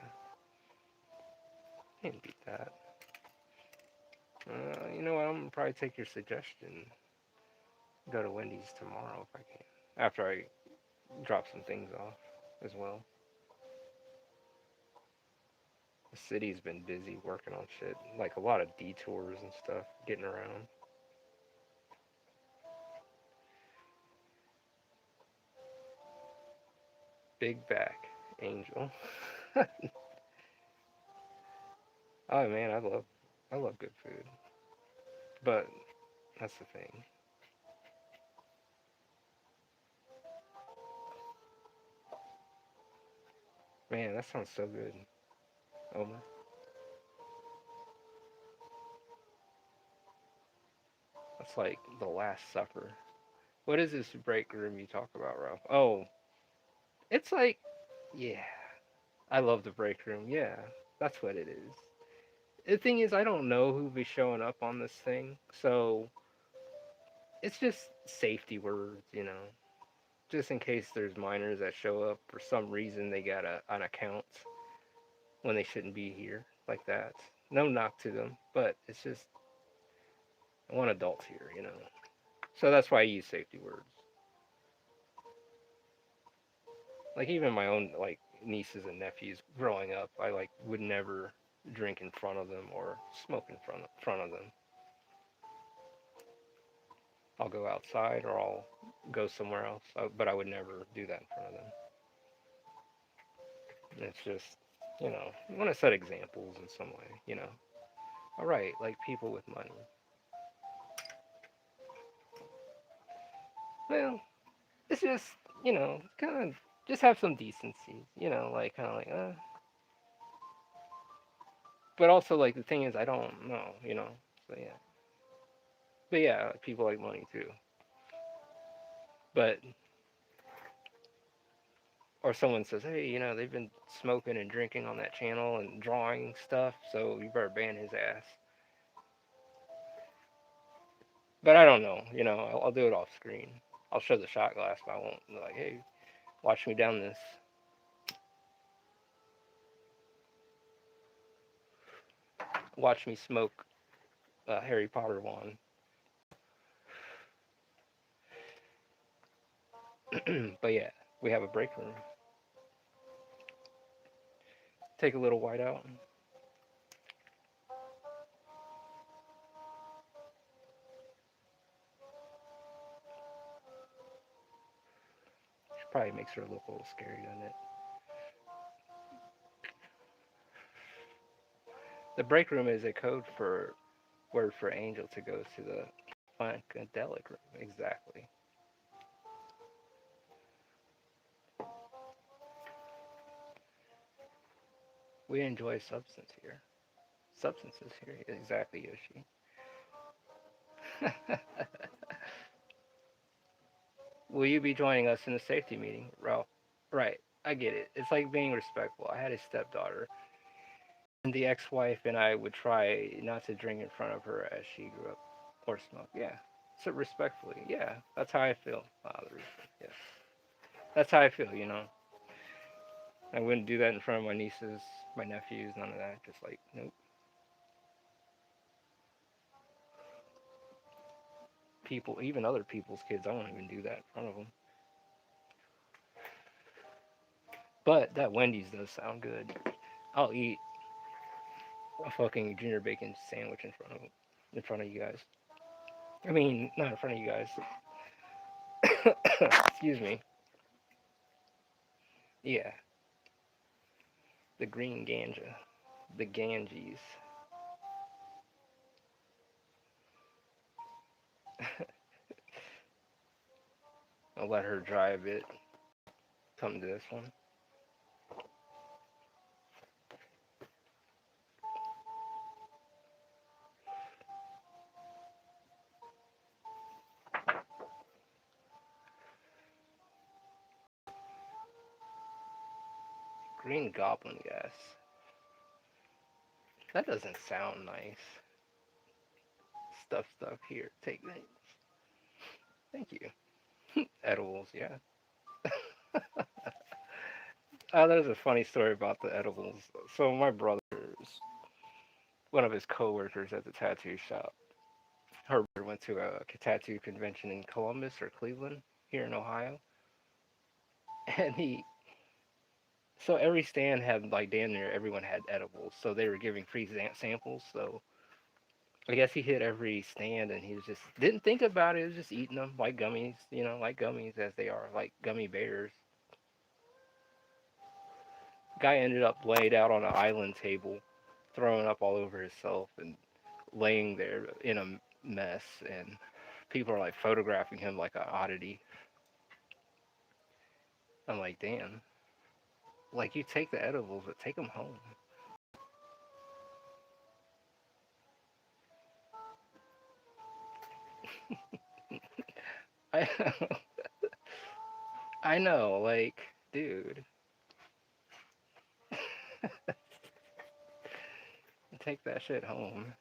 can't beat that. You know what? I'm gonna probably take your suggestion. Go to Wendy's tomorrow if I can. After I drop some things off as well. The city's been busy working on shit, like a lot of detours and stuff, getting around. Big back, Angel. Oh man, I love good food. But that's the thing. Man, that sounds so good. Oma. That's like the Last Supper. What is this break room you talk about, Ralph? Oh, it's like, yeah, I love the break room. Yeah, that's what it is. The thing is, I don't know who'll be showing up on this thing, so it's just safety words, just in case there's minors that show up for some reason they got an account when they shouldn't be here, like that. No knock to them, but it's just I want adults here. So that's why I use safety words. Like even my own like nieces and nephews growing up, I like would never drink in front of them or smoke in front of them. I'll go outside or I'll go somewhere else, but I would never do that in front of them. It's just, I want to set examples in some way. All right, like people with money. Well, it's just, kind of just have some decency, like kind of like, but also like the thing is, I don't know. So yeah, but yeah, people like money too. But or someone says, hey, they've been smoking and drinking on that channel and drawing stuff, so you better ban his ass. But I don't know, I'll do it off screen. I'll show the shot glass, but I won't be like, hey, watch me down this. Watch me smoke Harry Potter wand. But yeah, we have a break room. Take a little white out. Probably makes her look a little scary, doesn't it? The break room is a code for word for Angel to go to the funkadelic room. Exactly. We enjoy substances here. Exactly, Yoshi. Will you be joining us in the safety meeting, Ralph? Right. I get it. It's like being respectful. I had a stepdaughter, and the ex-wife and I would try not to drink in front of her as she grew up or smoke. Yeah. So respectfully. Yeah. That's how I feel, Father. Yes. That's how I feel. I wouldn't do that in front of my nieces, my nephews, none of that. Just like, nope. People, even other people's kids, I won't even do that in front of them. But that Wendy's does sound good. I'll eat a fucking junior bacon sandwich in front of you guys. I mean, not in front of you guys. Excuse me. Yeah, the green ganja, the Ganges. I'll let her dry a bit. Come to this one. Green Goblin gas. That doesn't sound nice. Stuff here. Take things. Thank you. Edibles, yeah. There's a funny story about the edibles. So my brother's one of his coworkers at the tattoo shop. Herbert went to a tattoo convention in Columbus or Cleveland here in Ohio, and so every stand had like damn near everyone had edibles, so they were giving free samples. So I guess he hit every stand and he was just didn't think about it. He was just eating them like gummies, like gummies as they are, like gummy bears. Guy ended up laid out on an island table, throwing up all over himself and laying there in a mess. And people are like photographing him like an oddity. I'm like, damn. Like you take the edibles, but take them home. I I know, like, dude, take that shit home.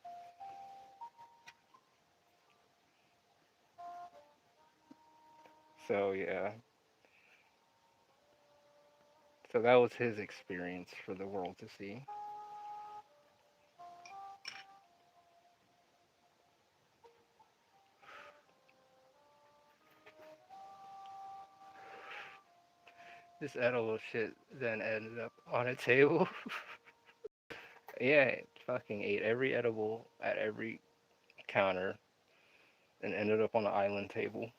So yeah, so that was his experience for the world to see. This edible shit then ended up on a table. Yeah, it fucking ate every edible at every counter and ended up on an island table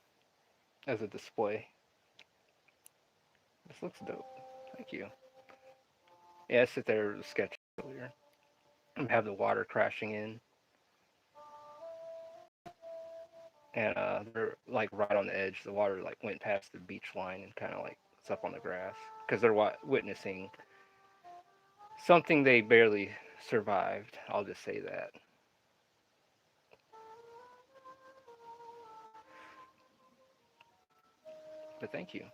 as a display. This looks dope. Thank you. Yeah, I sit there sketch earlier and have the water crashing in, and they're like right on the edge. The water like went past the beach line and kind of like it's up on the grass because they're witnessing something they barely survived. I'll just say that. But thank you.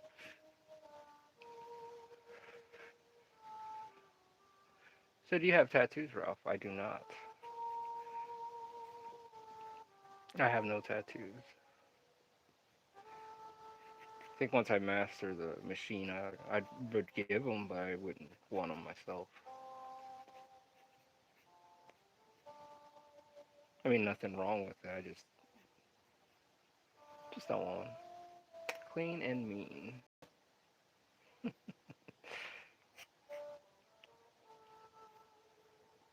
So, do you have tattoos, Ralph? I do not. I have no tattoos. I think once I master the machine, I would give them, but I wouldn't want them myself. I mean, nothing wrong with it. I just don't want them. Clean and mean.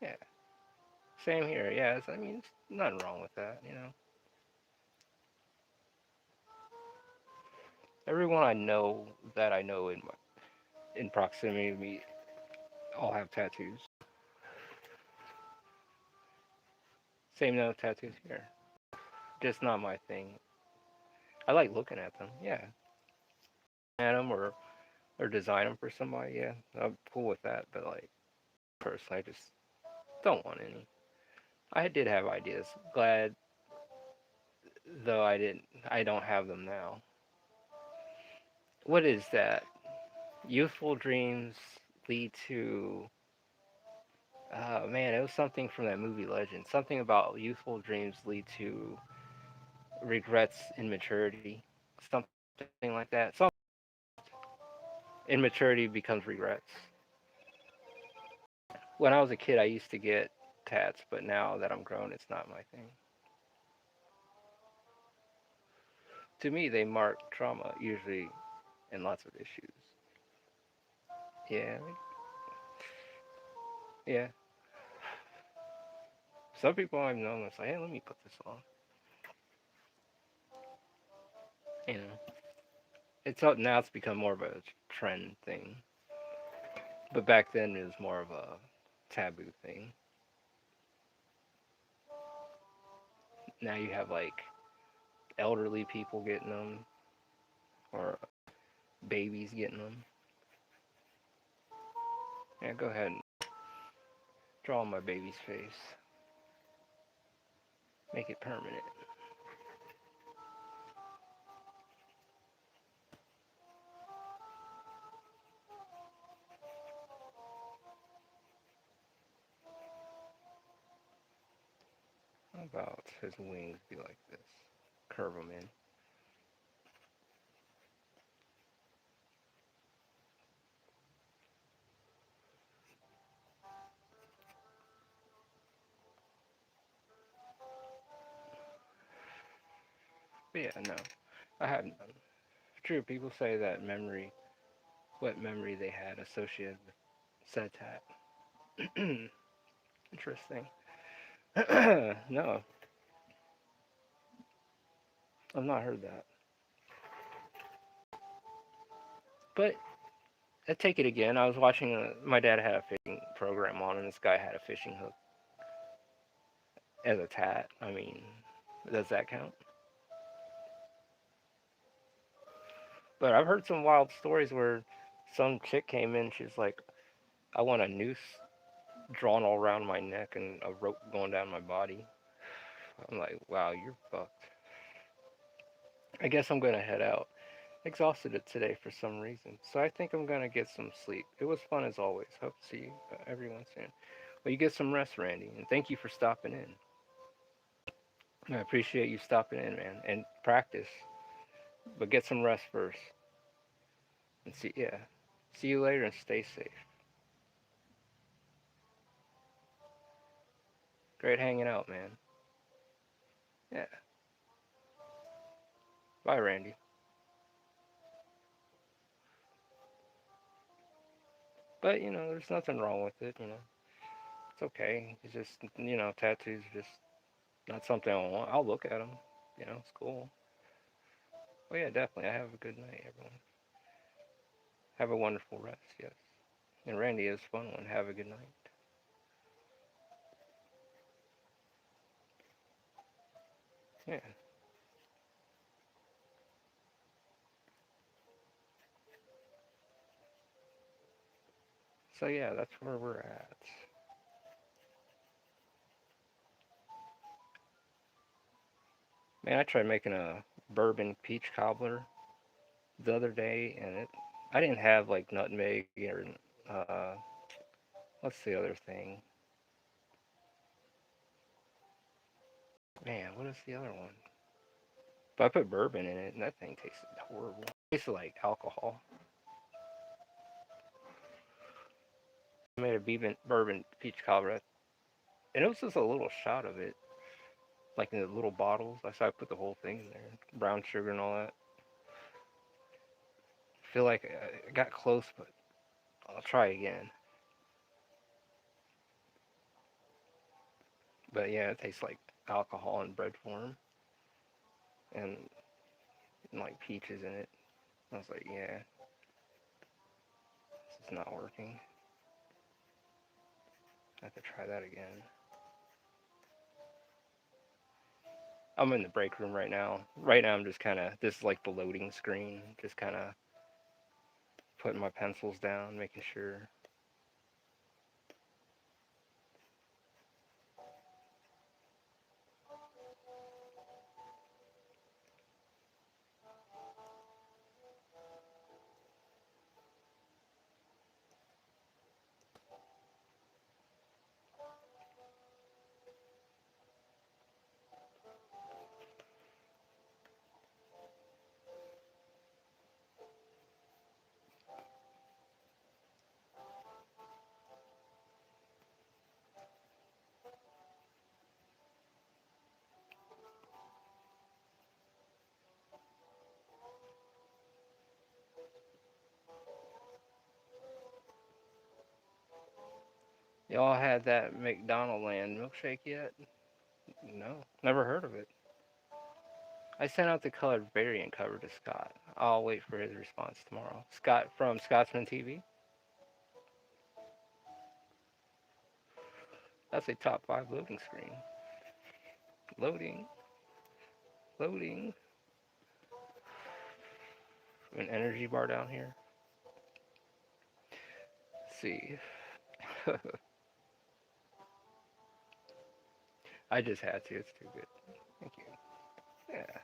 Yeah. Same here. Yeah. I mean, it's nothing wrong with that. Everyone I know that I know in proximity to me all have tattoos. Same no tattoos here. Just not my thing. I like looking at them. Yeah. At them or design them for somebody. Yeah. I'm cool with that. But like personally, I just don't want any. I did have ideas. Glad though I don't have them now. What is that? Youthful dreams lead to man, it was something from that movie Legend. Something about youthful dreams lead to regrets in maturity. Something like that. Immaturity becomes regrets. When I was a kid I used to get tats, but now that I'm grown it's not my thing. To me they mark trauma usually and lots of issues. Yeah, yeah. Some people I've known that's like, hey, let me put this on. You know, now it's become more of a trend thing, but back then it was more of a taboo thing. Now you have like elderly people getting them, or babies getting them. Yeah, go ahead and draw my baby's face. Make it permanent. How about his wings be like this? Curve them in. But yeah, no. I have none. True, people say that memory, what memory they had associated with said tat. Interesting. No, I've not heard that. But I take it again. I was watching, my dad had a fishing program on, and this guy had a fishing hook as a tat. I mean, does that count? But I've heard some wild stories where some chick came in, she's like, I want a noose drawn all around my neck and a rope going down my body. I'm like, wow, you're fucked. I guess I'm gonna head out. Exhausted it today for some reason. So I think I'm gonna get some sleep. It was fun as always. Hope to see everyone soon. Well, you get some rest, Randy, and thank you for stopping in. I appreciate you stopping in, man, and practice. But get some rest first. And see, yeah. See you later and stay safe. Great hanging out, man. Yeah. Bye, Randy. But, there's nothing wrong with it, It's okay. It's just, tattoos are just not something I want. I'll look at them. It's cool. Oh, yeah, definitely. I have a good night, everyone. Have a wonderful rest, yes. And Randy, it was a fun one. Have a good night. Yeah. So, yeah, that's where we're at. Man, I tried making a bourbon peach cobbler the other day, and I didn't have like nutmeg or uh, what's the other thing? Man, what is the other one? But I put bourbon in it, and that thing tasted horrible. It tasted like alcohol. I made a bourbon peach cobbler, and it was just a little shot of it, like in the little bottles. So I put the whole thing in there, brown sugar and all that. I feel like I got close, but I'll try again. But yeah, it tastes like alcohol in bread form, and, like peaches in it. I was like, yeah, this is not working. I have to try that again. I'm in the break room right now. Right now, I'm just kind of, this is like the loading screen, just kind of putting my pencils down, making sure. Y'all had that McDonald Land milkshake yet? No, never heard of it. I sent out the colored variant cover to Scott. I'll wait for his response tomorrow. Scott from Scotsman TV. That's a top 5 loading screen. Loading, loading. an energy bar down here. Let's see. I just had to. It's too good. Thank you. Yeah.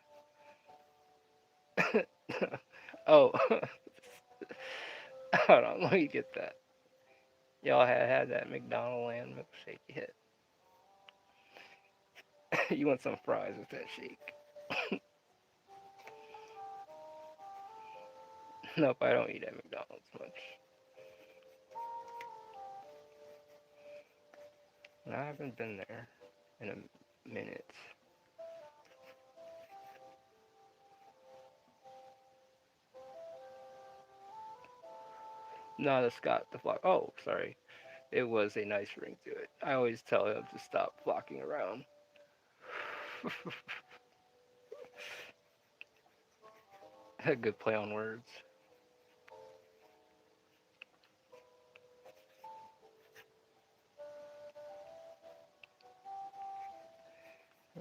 Oh, hold on. Let me get that. Y'all had that McDonald Land milkshake yet? You want some fries with that shake? Nope, I don't eat at McDonald's much. I haven't been there in a minute. No, the Scott the flock. Oh, sorry. It was a nice ring to it. I always tell him to stop flocking around. A good play on words.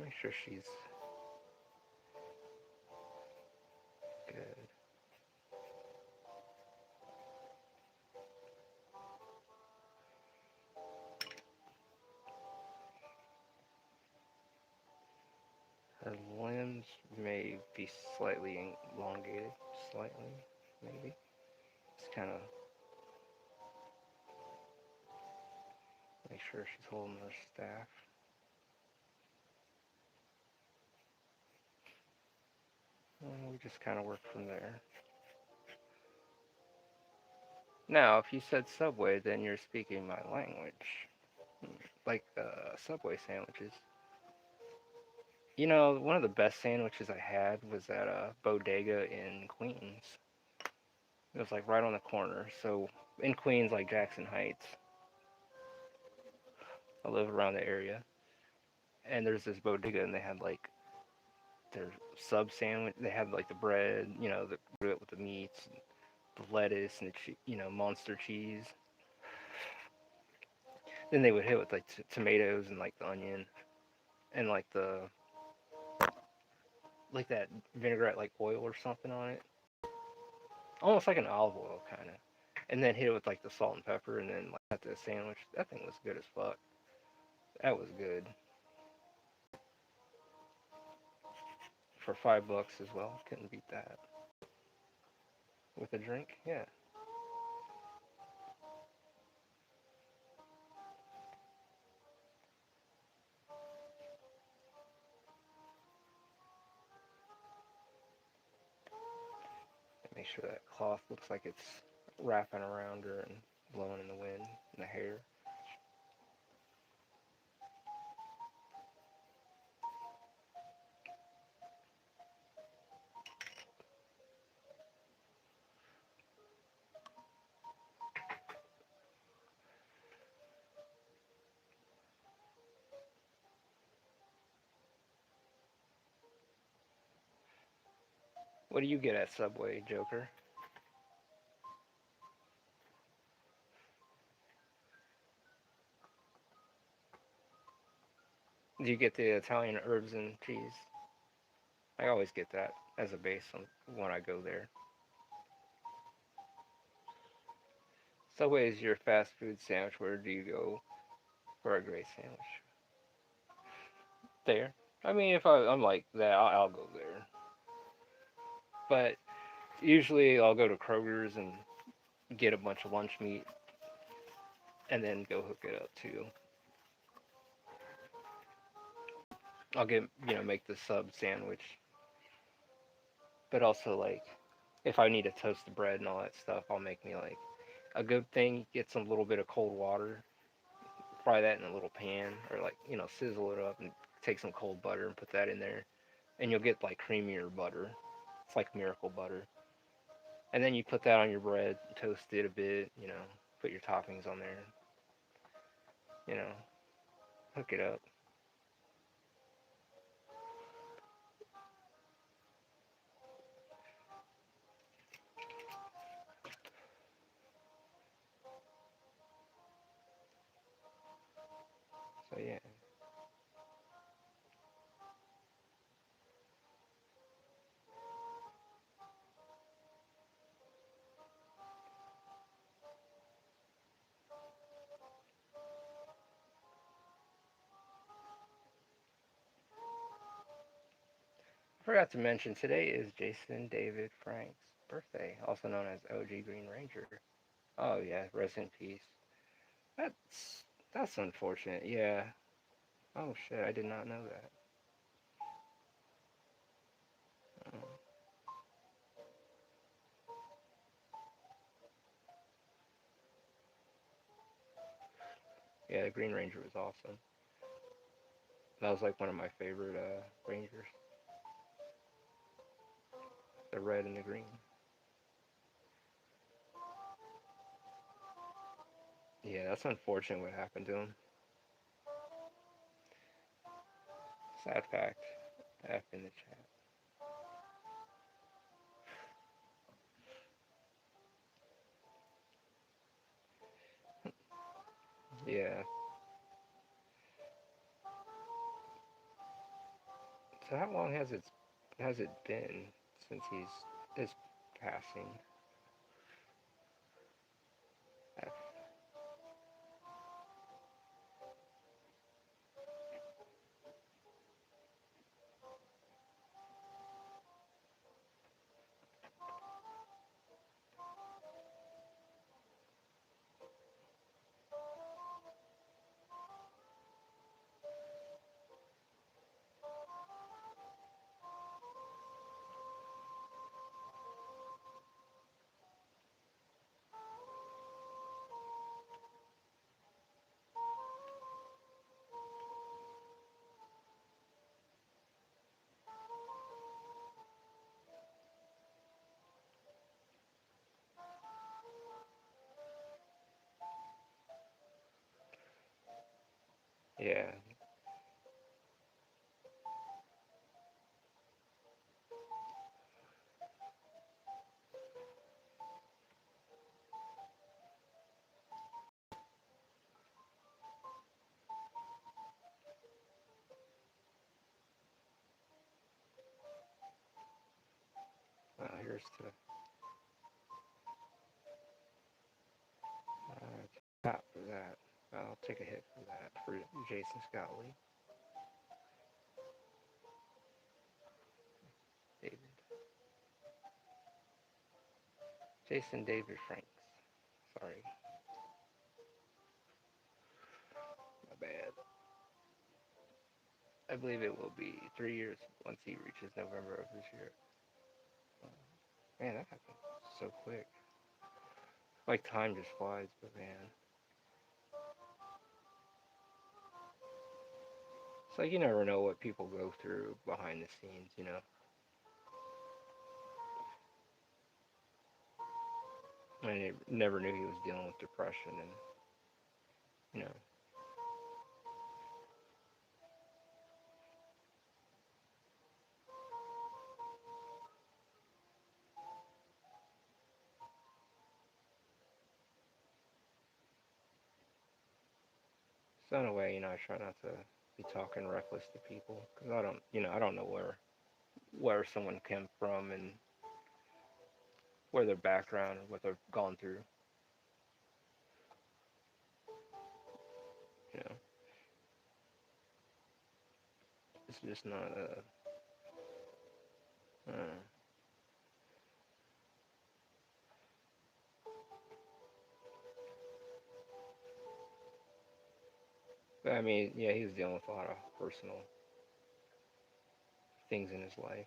Make sure she's good. Her limbs may be slightly elongated, slightly, maybe. Just kind of make sure she's holding her staff. And we just kind of work from there. Now, if you said Subway, then you're speaking my language. Like Subway sandwiches. You know, one of the best sandwiches I had was at a bodega in Queens. It was like right on the corner. So in Queens, like Jackson Heights, I live around the area. And there's this bodega, and they had like their sub sandwich. They had like the bread, you know, the with the meats, the lettuce, and the monster cheese. Then they would hit with like tomatoes and like the onion and like that vinaigrette like oil or something on it, almost like an olive oil kind of. And then hit it with like the salt and pepper, and then like cut the sandwich. That thing was good as fuck. That was good for $5 as well. Couldn't beat that with a drink. Yeah. Make sure that cloth looks like it's wrapping around her and blowing in the wind and the hair. What do you get at Subway, Joker? Do you get the Italian herbs and cheese? I always get that as a base when I go there. Subway is your fast food sandwich. Where do you go for a great sandwich? There. I mean, if I'm like that, I'll go there. But usually I'll go to Kroger's and get a bunch of lunch meat and then go hook it up too. I'll make the sub sandwich, but also like if I need to toast the bread and all that stuff, I'll make me like a good thing. Get some little bit of cold water, fry that in a little pan, or like sizzle it up and take some cold butter and put that in there, and you'll get like creamier butter. It's like miracle butter. And then you put that on your bread, toast it a bit, put your toppings on there, you know, hook it up. So yeah. Forgot to mention today is Jason David Frank's birthday, also known as OG Green Ranger. Oh yeah, rest in peace. That's unfortunate. Yeah. Oh shit, I did not know that. Oh. Yeah, the Green Ranger was awesome. That was like one of my favorite Rangers. The red and the green. Yeah, that's unfortunate what happened to him. Sad fact. F in the chat. Yeah. So how long has it been since his passing? F. Yeah. Here's to top for that. I'll take a hit for that for Jason Scott Lee. David. Jason David Franks. Sorry. My bad. I believe it will be 3 years once he reaches November of this year. Man, that happened so quick. Like time just flies, but man. It's like you never know what people go through behind the scenes. I never knew he was dealing with depression and, you know. So in a way, I try not to be talking reckless to people because I don't know where someone came from and where their background and what they've gone through. You know, it's just not a. But I mean, yeah, he was dealing with a lot of personal things in his life.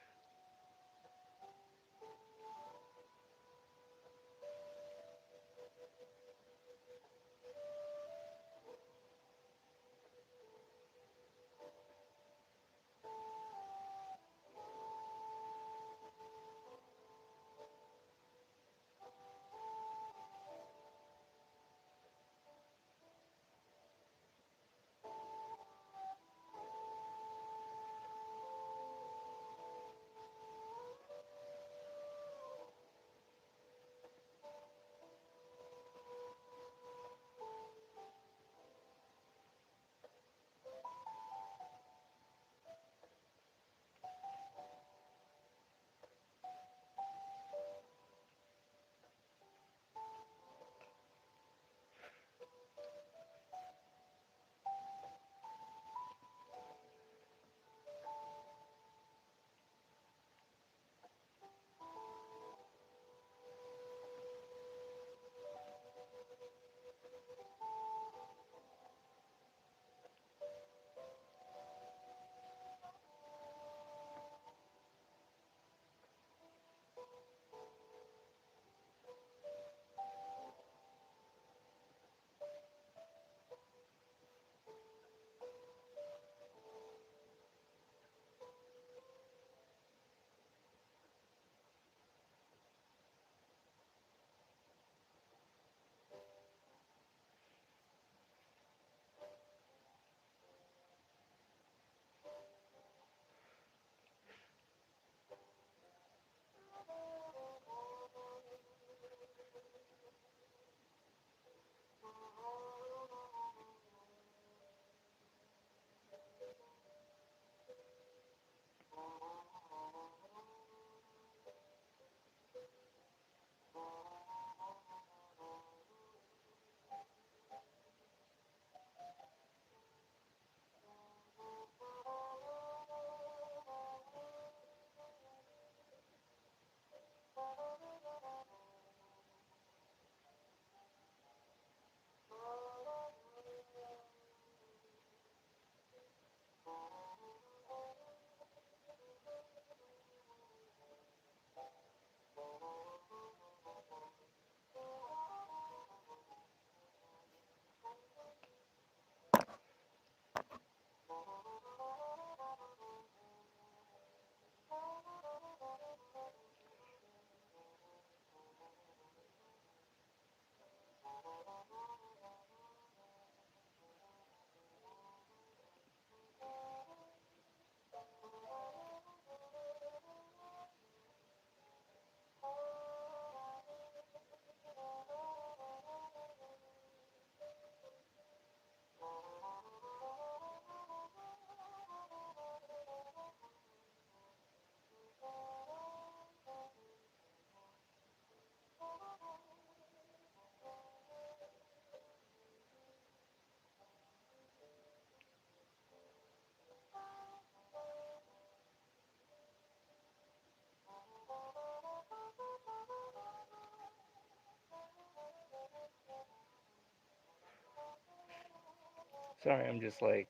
Sorry, I'm just like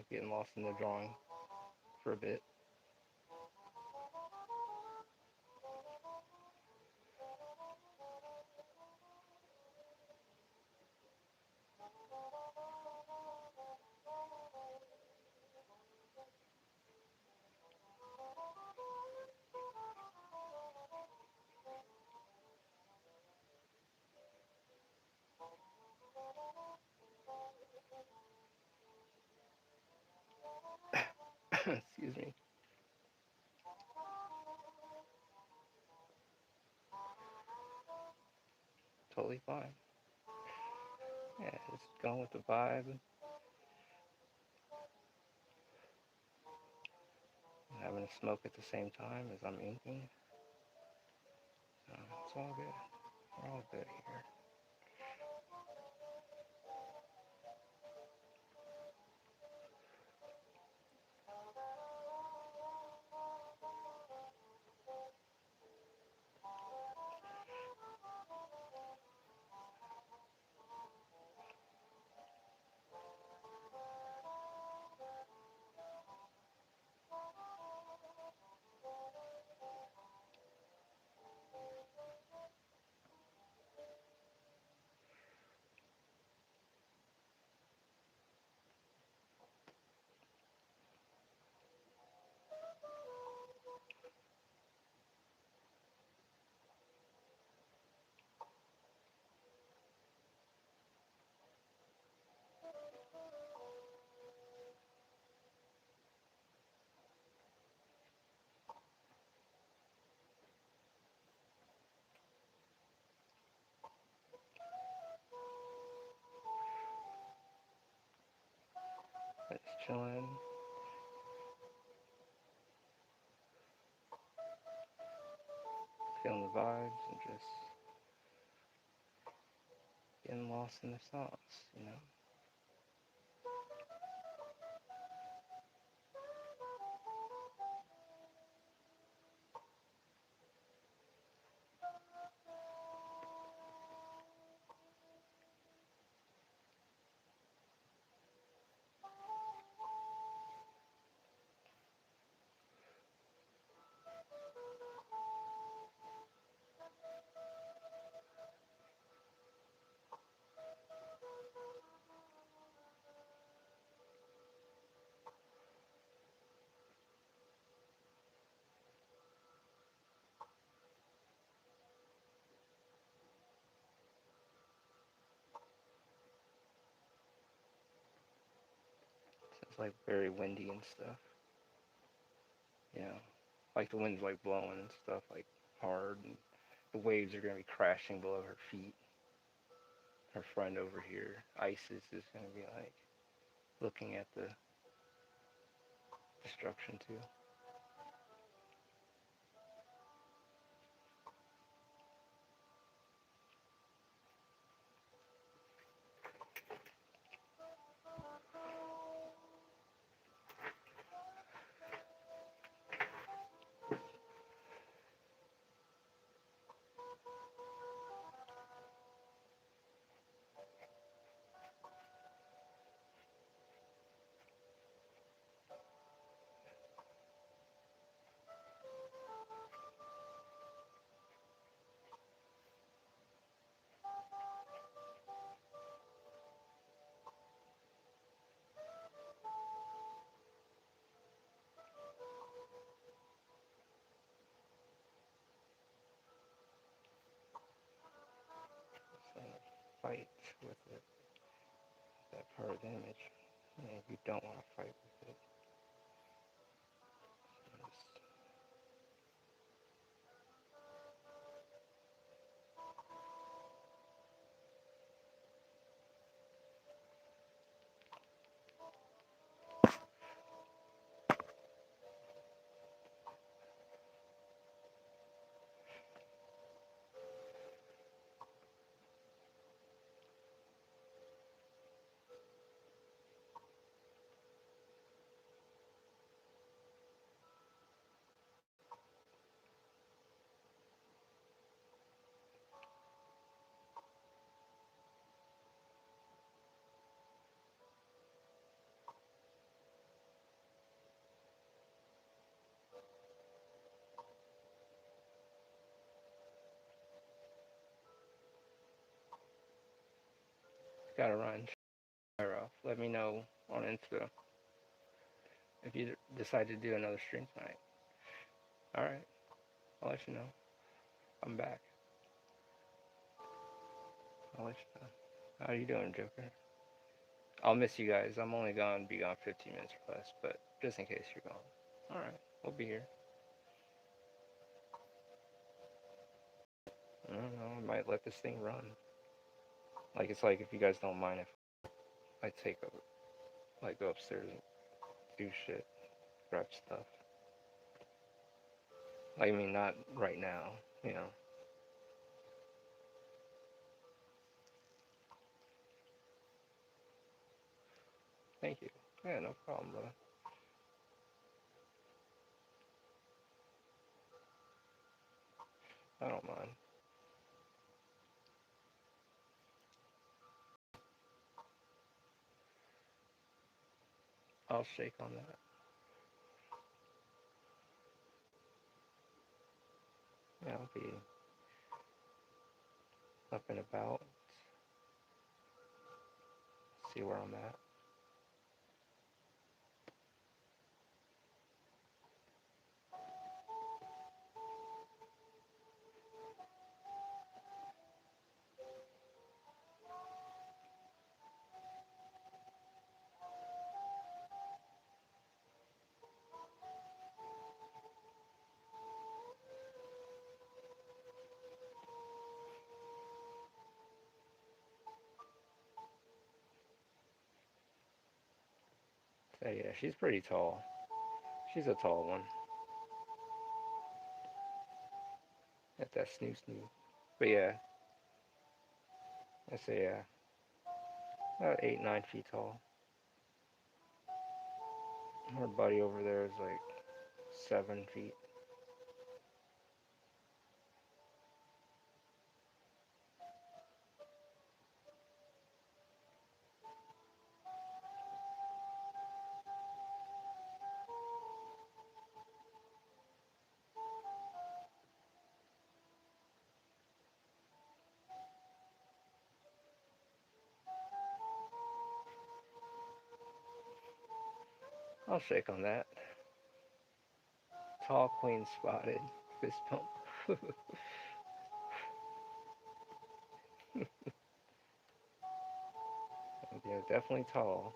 getting lost in the drawing for a bit. Excuse me. Totally fine. Yeah, just going with the vibe, having a smoke at the same time as I'm inking. So it's all good. We're all good here. Just chilling, feeling the vibes, and just getting lost in the sauce, you know? So it's like very windy and stuff, you know? Like the wind's like blowing and stuff, like hard, and the waves are gonna be crashing below her feet. Her friend over here, Isis, is gonna be like looking at the destruction too. So fight with it, that part of the image. And you don't want to fight with it. Just Gotta run. Off. Let me know on Insta if you decide to do another stream tonight. All right, I'll let you know. I'm back. I'll let you know. How you doing, Joker? I'll miss you guys. I'm only gonna be gone 15 minutes or less, but just in case you're gone. All right, we'll be here. I don't know. I might let this thing run. Like it's like if you guys don't mind if I take a like go upstairs and do shit, grab stuff. I mean, not right now, you know. Thank you. Yeah, no problem, brother. I don't mind. I'll shake on that. Yeah, I'll be up and about. See where I'm at. So yeah, she's pretty tall. She's a tall one. At that snoo snoo. But yeah, I say yeah, about 8, 9 feet tall. Her buddy over there is like 7 feet. I'll shake on that. Tall queen spotted. Fist pump. Yeah, definitely tall.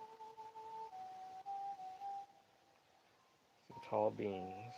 Some tall beings.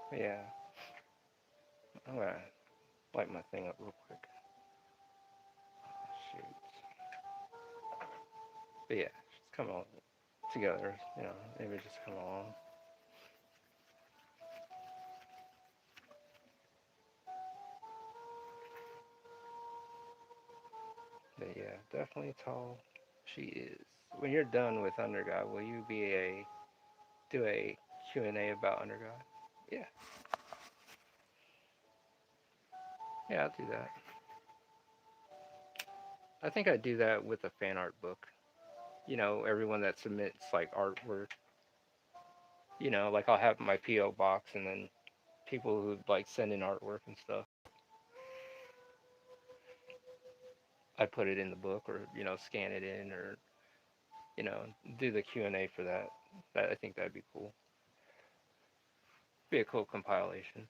But yeah, I'm gonna light my thing up real quick. Shoot. But yeah, just come on together, you know, maybe just come along. But yeah, definitely tall. She is. When you're done with Undergod, will you do a Q&A about Undergod? Yeah, yeah, I'll do that. I think I do that with a fan art book. You know, everyone that submits like artwork. You know, like I'll have my PO box, and then people who like send in artwork and stuff, I put it in the book, or you know, scan it in, or you know, do the Q&A for that. That I think that'd be cool. Be a cool compilation.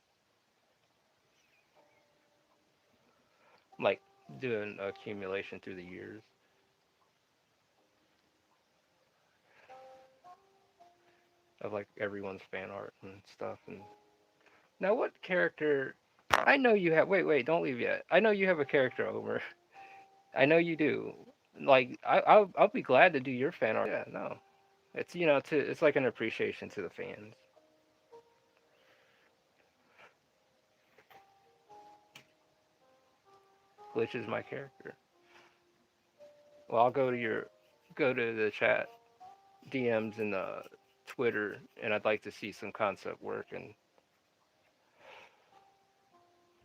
Like do an accumulation through the years of like everyone's fan art and stuff. And now, what character? I know you have. Wait, don't leave yet. I know you have a character, Omer. I know you do. Like, I'll be glad to do your fan art. Yeah, no, it's it's like an appreciation to the fans. Glitch is my character. Well, I'll go to the chat DMs and Twitter, and I'd like to see some concept work, and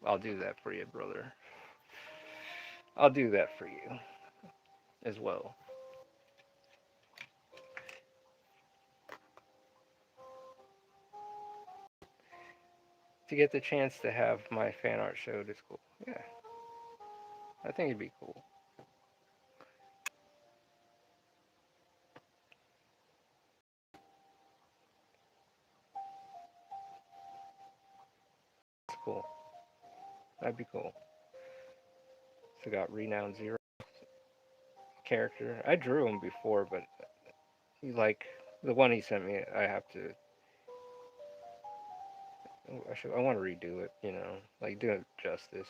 I'll do that for you, brother. I'll do that for you as well. To get the chance to have my fan art showed is cool. Yeah, I think it'd be cool. It's cool. That'd be cool. So got Renowned Zero character. I drew him before, but like the one he sent me, I have to. I want to redo it. Like do it justice.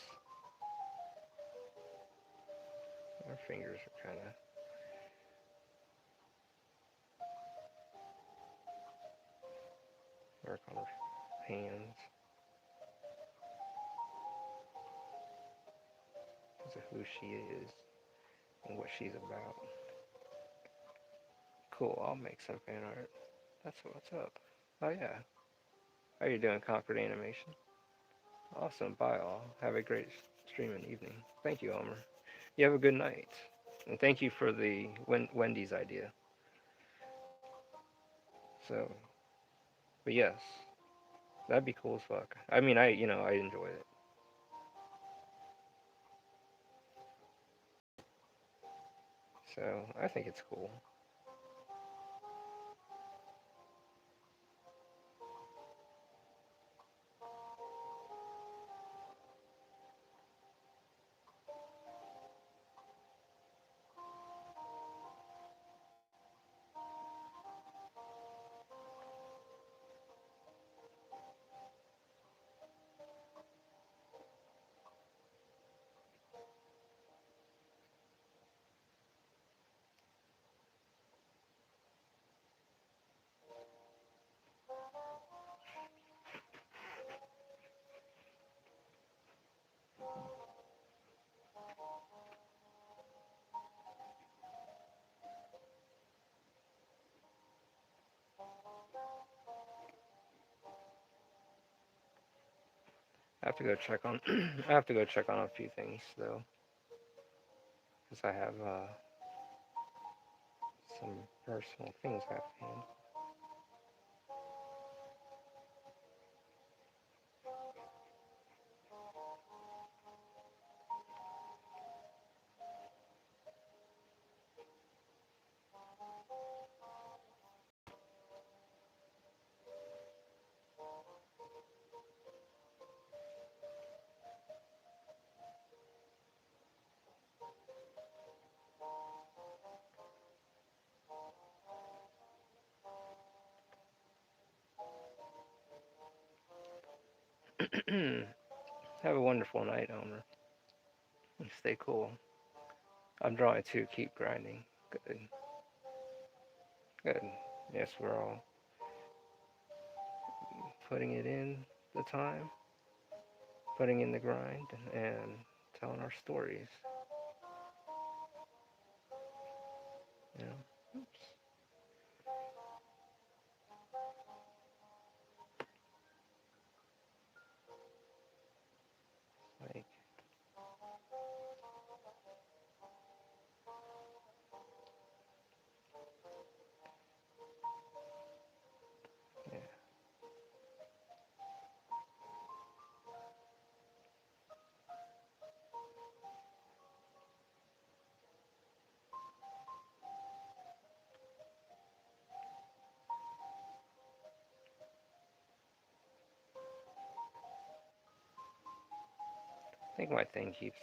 Our fingers are kind of work on her hands. Because of who she is and what she's about. Cool. I'll make some fan art. That's what's up. Oh yeah. How you doing, Concord Animation? Awesome. Bye all. Have a great stream and evening. Thank you, Elmer. You have a good night. And thank you for the Wendy's idea. So, but yes, that'd be cool as fuck. I mean, I enjoy it. So I think it's cool. I have to go check on. I have to go check on a few things though, because I have some personal things I have to handle. Have a wonderful night, Elmer. Stay cool. I'm drawing too. Keep grinding. Good. Good. Yes, we're all putting it in the time, putting in the grind, and telling our stories. You know. Oops. Like, yeah. think my thing keeps